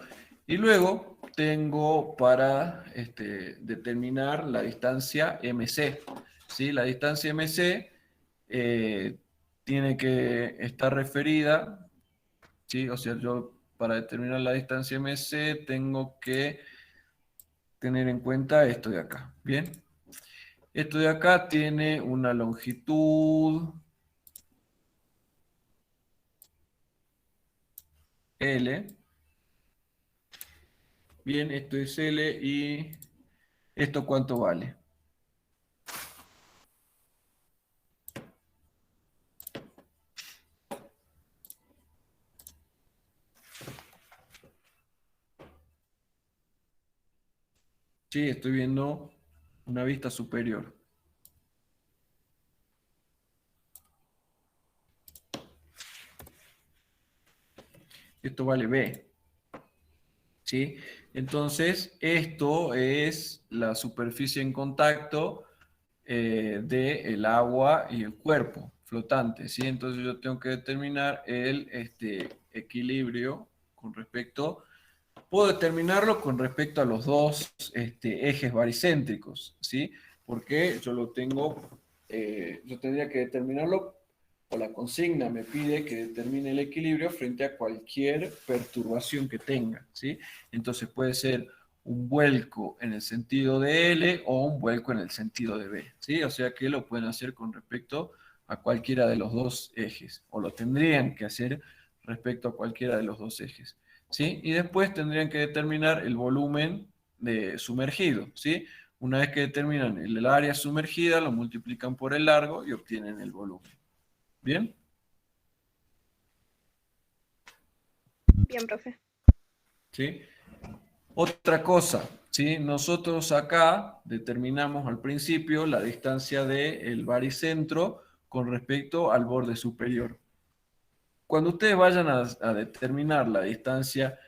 y luego tengo para determinar la distancia MC. ¿Sí? La distancia MC tiene que estar referida, ¿sí? O sea, yo para determinar la distancia MC tengo que tener en cuenta esto de acá. ¿Bien? Esto de acá tiene una longitud L. Bien, esto es L y ¿esto cuánto vale? Sí, estoy viendo una vista superior. Esto vale B. ¿Sí? Entonces, esto es la superficie en contacto del agua y el cuerpo flotante. ¿Sí? Entonces, yo tengo que determinar el equilibrio con respecto. Puedo determinarlo con respecto a los dos ejes baricéntricos, ¿sí? Porque yo lo tengo, yo tendría que determinarlo, o la consigna me pide que determine el equilibrio frente a cualquier perturbación que tenga, ¿sí? Entonces puede ser un vuelco en el sentido de L o un vuelco en el sentido de B, ¿sí? O sea que lo pueden hacer con respecto a cualquiera de los dos ejes, o lo tendrían que hacer respecto a cualquiera de los dos ejes. ¿Sí? Y después tendrían que determinar el volumen de sumergido, ¿sí? Una vez que determinan el área sumergida, lo multiplican por el largo y obtienen el volumen. ¿Bien? Bien, profe. ¿Sí? Otra cosa, ¿sí? Nosotros acá determinamos al principio la distancia del baricentro con respecto al borde superior. Cuando ustedes vayan a determinar la distancia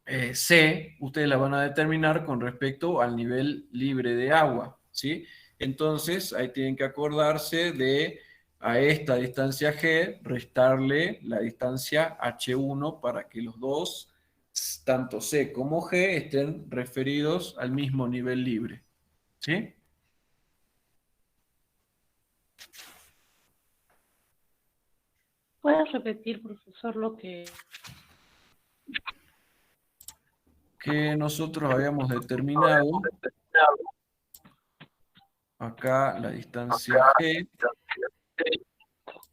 C, ustedes la van a determinar con respecto al nivel libre de agua, ¿sí? Entonces, ahí tienen que acordarse de a esta distancia G, restarle la distancia H1 para que los dos, tanto C como G, estén referidos al mismo nivel libre, ¿sí? ¿Puedes repetir, profesor, lo que... Que nosotros habíamos determinado acá la distancia G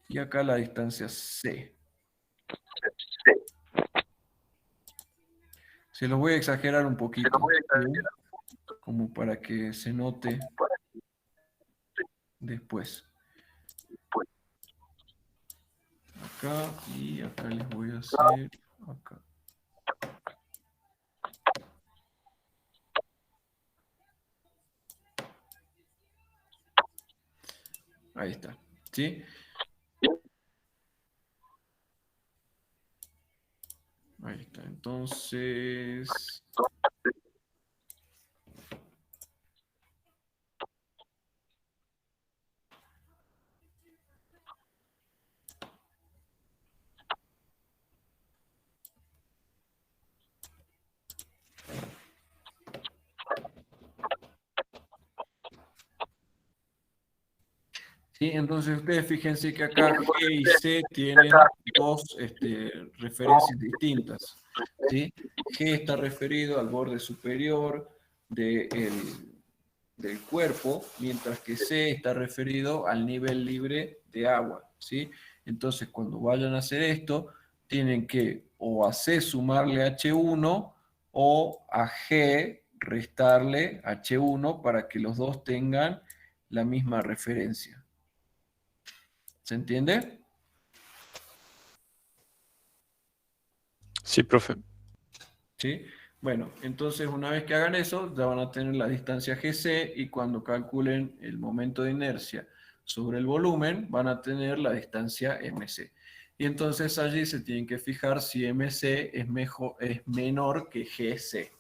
y acá la distancia C. Se los voy a exagerar un poquito, ¿bien? Como para que se note después. Acá. acá y acá les voy a hacer acá. Ahí está, ¿sí? Ahí está, entonces... Sí, entonces ustedes fíjense que acá G y C tienen dos referencias distintas, ¿sí? G está referido al borde superior del cuerpo, mientras que C está referido al nivel libre de agua, ¿sí? Entonces, cuando vayan a hacer esto, tienen que o a C sumarle H1 o a G restarle H1 para que los dos tengan la misma referencia. ¿Se entiende? Sí, profe. ¿Sí? Bueno, entonces una vez que hagan eso, ya van a tener la distancia GC y cuando calculen el momento de inercia sobre el volumen, van a tener la distancia MC. Y entonces allí se tienen que fijar si MC es menor que GC.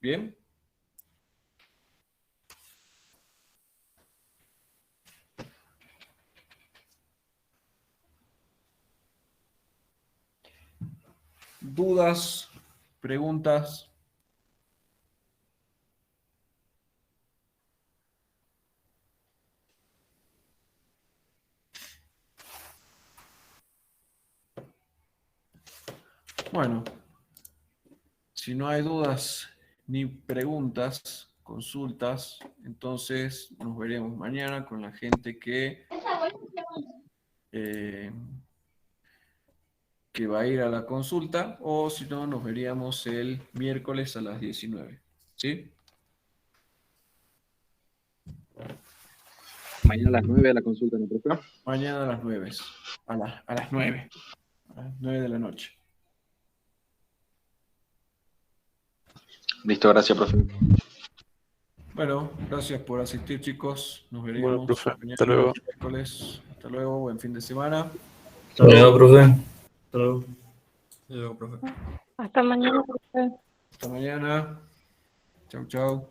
¿Bien? ¿Dudas? ¿Preguntas? Bueno, si no hay dudas ni preguntas, consultas, entonces nos veremos mañana con la gente que va a ir a la consulta, o si no, nos veríamos el miércoles a las 19. ¿Sí? Mañana a las 9 de la consulta, ¿no, profe? Mañana a las 9. A las 9. A las 9 de la noche. Listo, gracias, profe. Bueno, gracias por asistir, chicos. Nos Bueno, veremos profe, mañana, hasta luego. miércoles. Hasta luego, buen fin de semana. Hasta luego, profe. Hasta luego. Hasta luego, profe. Hasta mañana, profe. Hasta mañana. Chau, chau.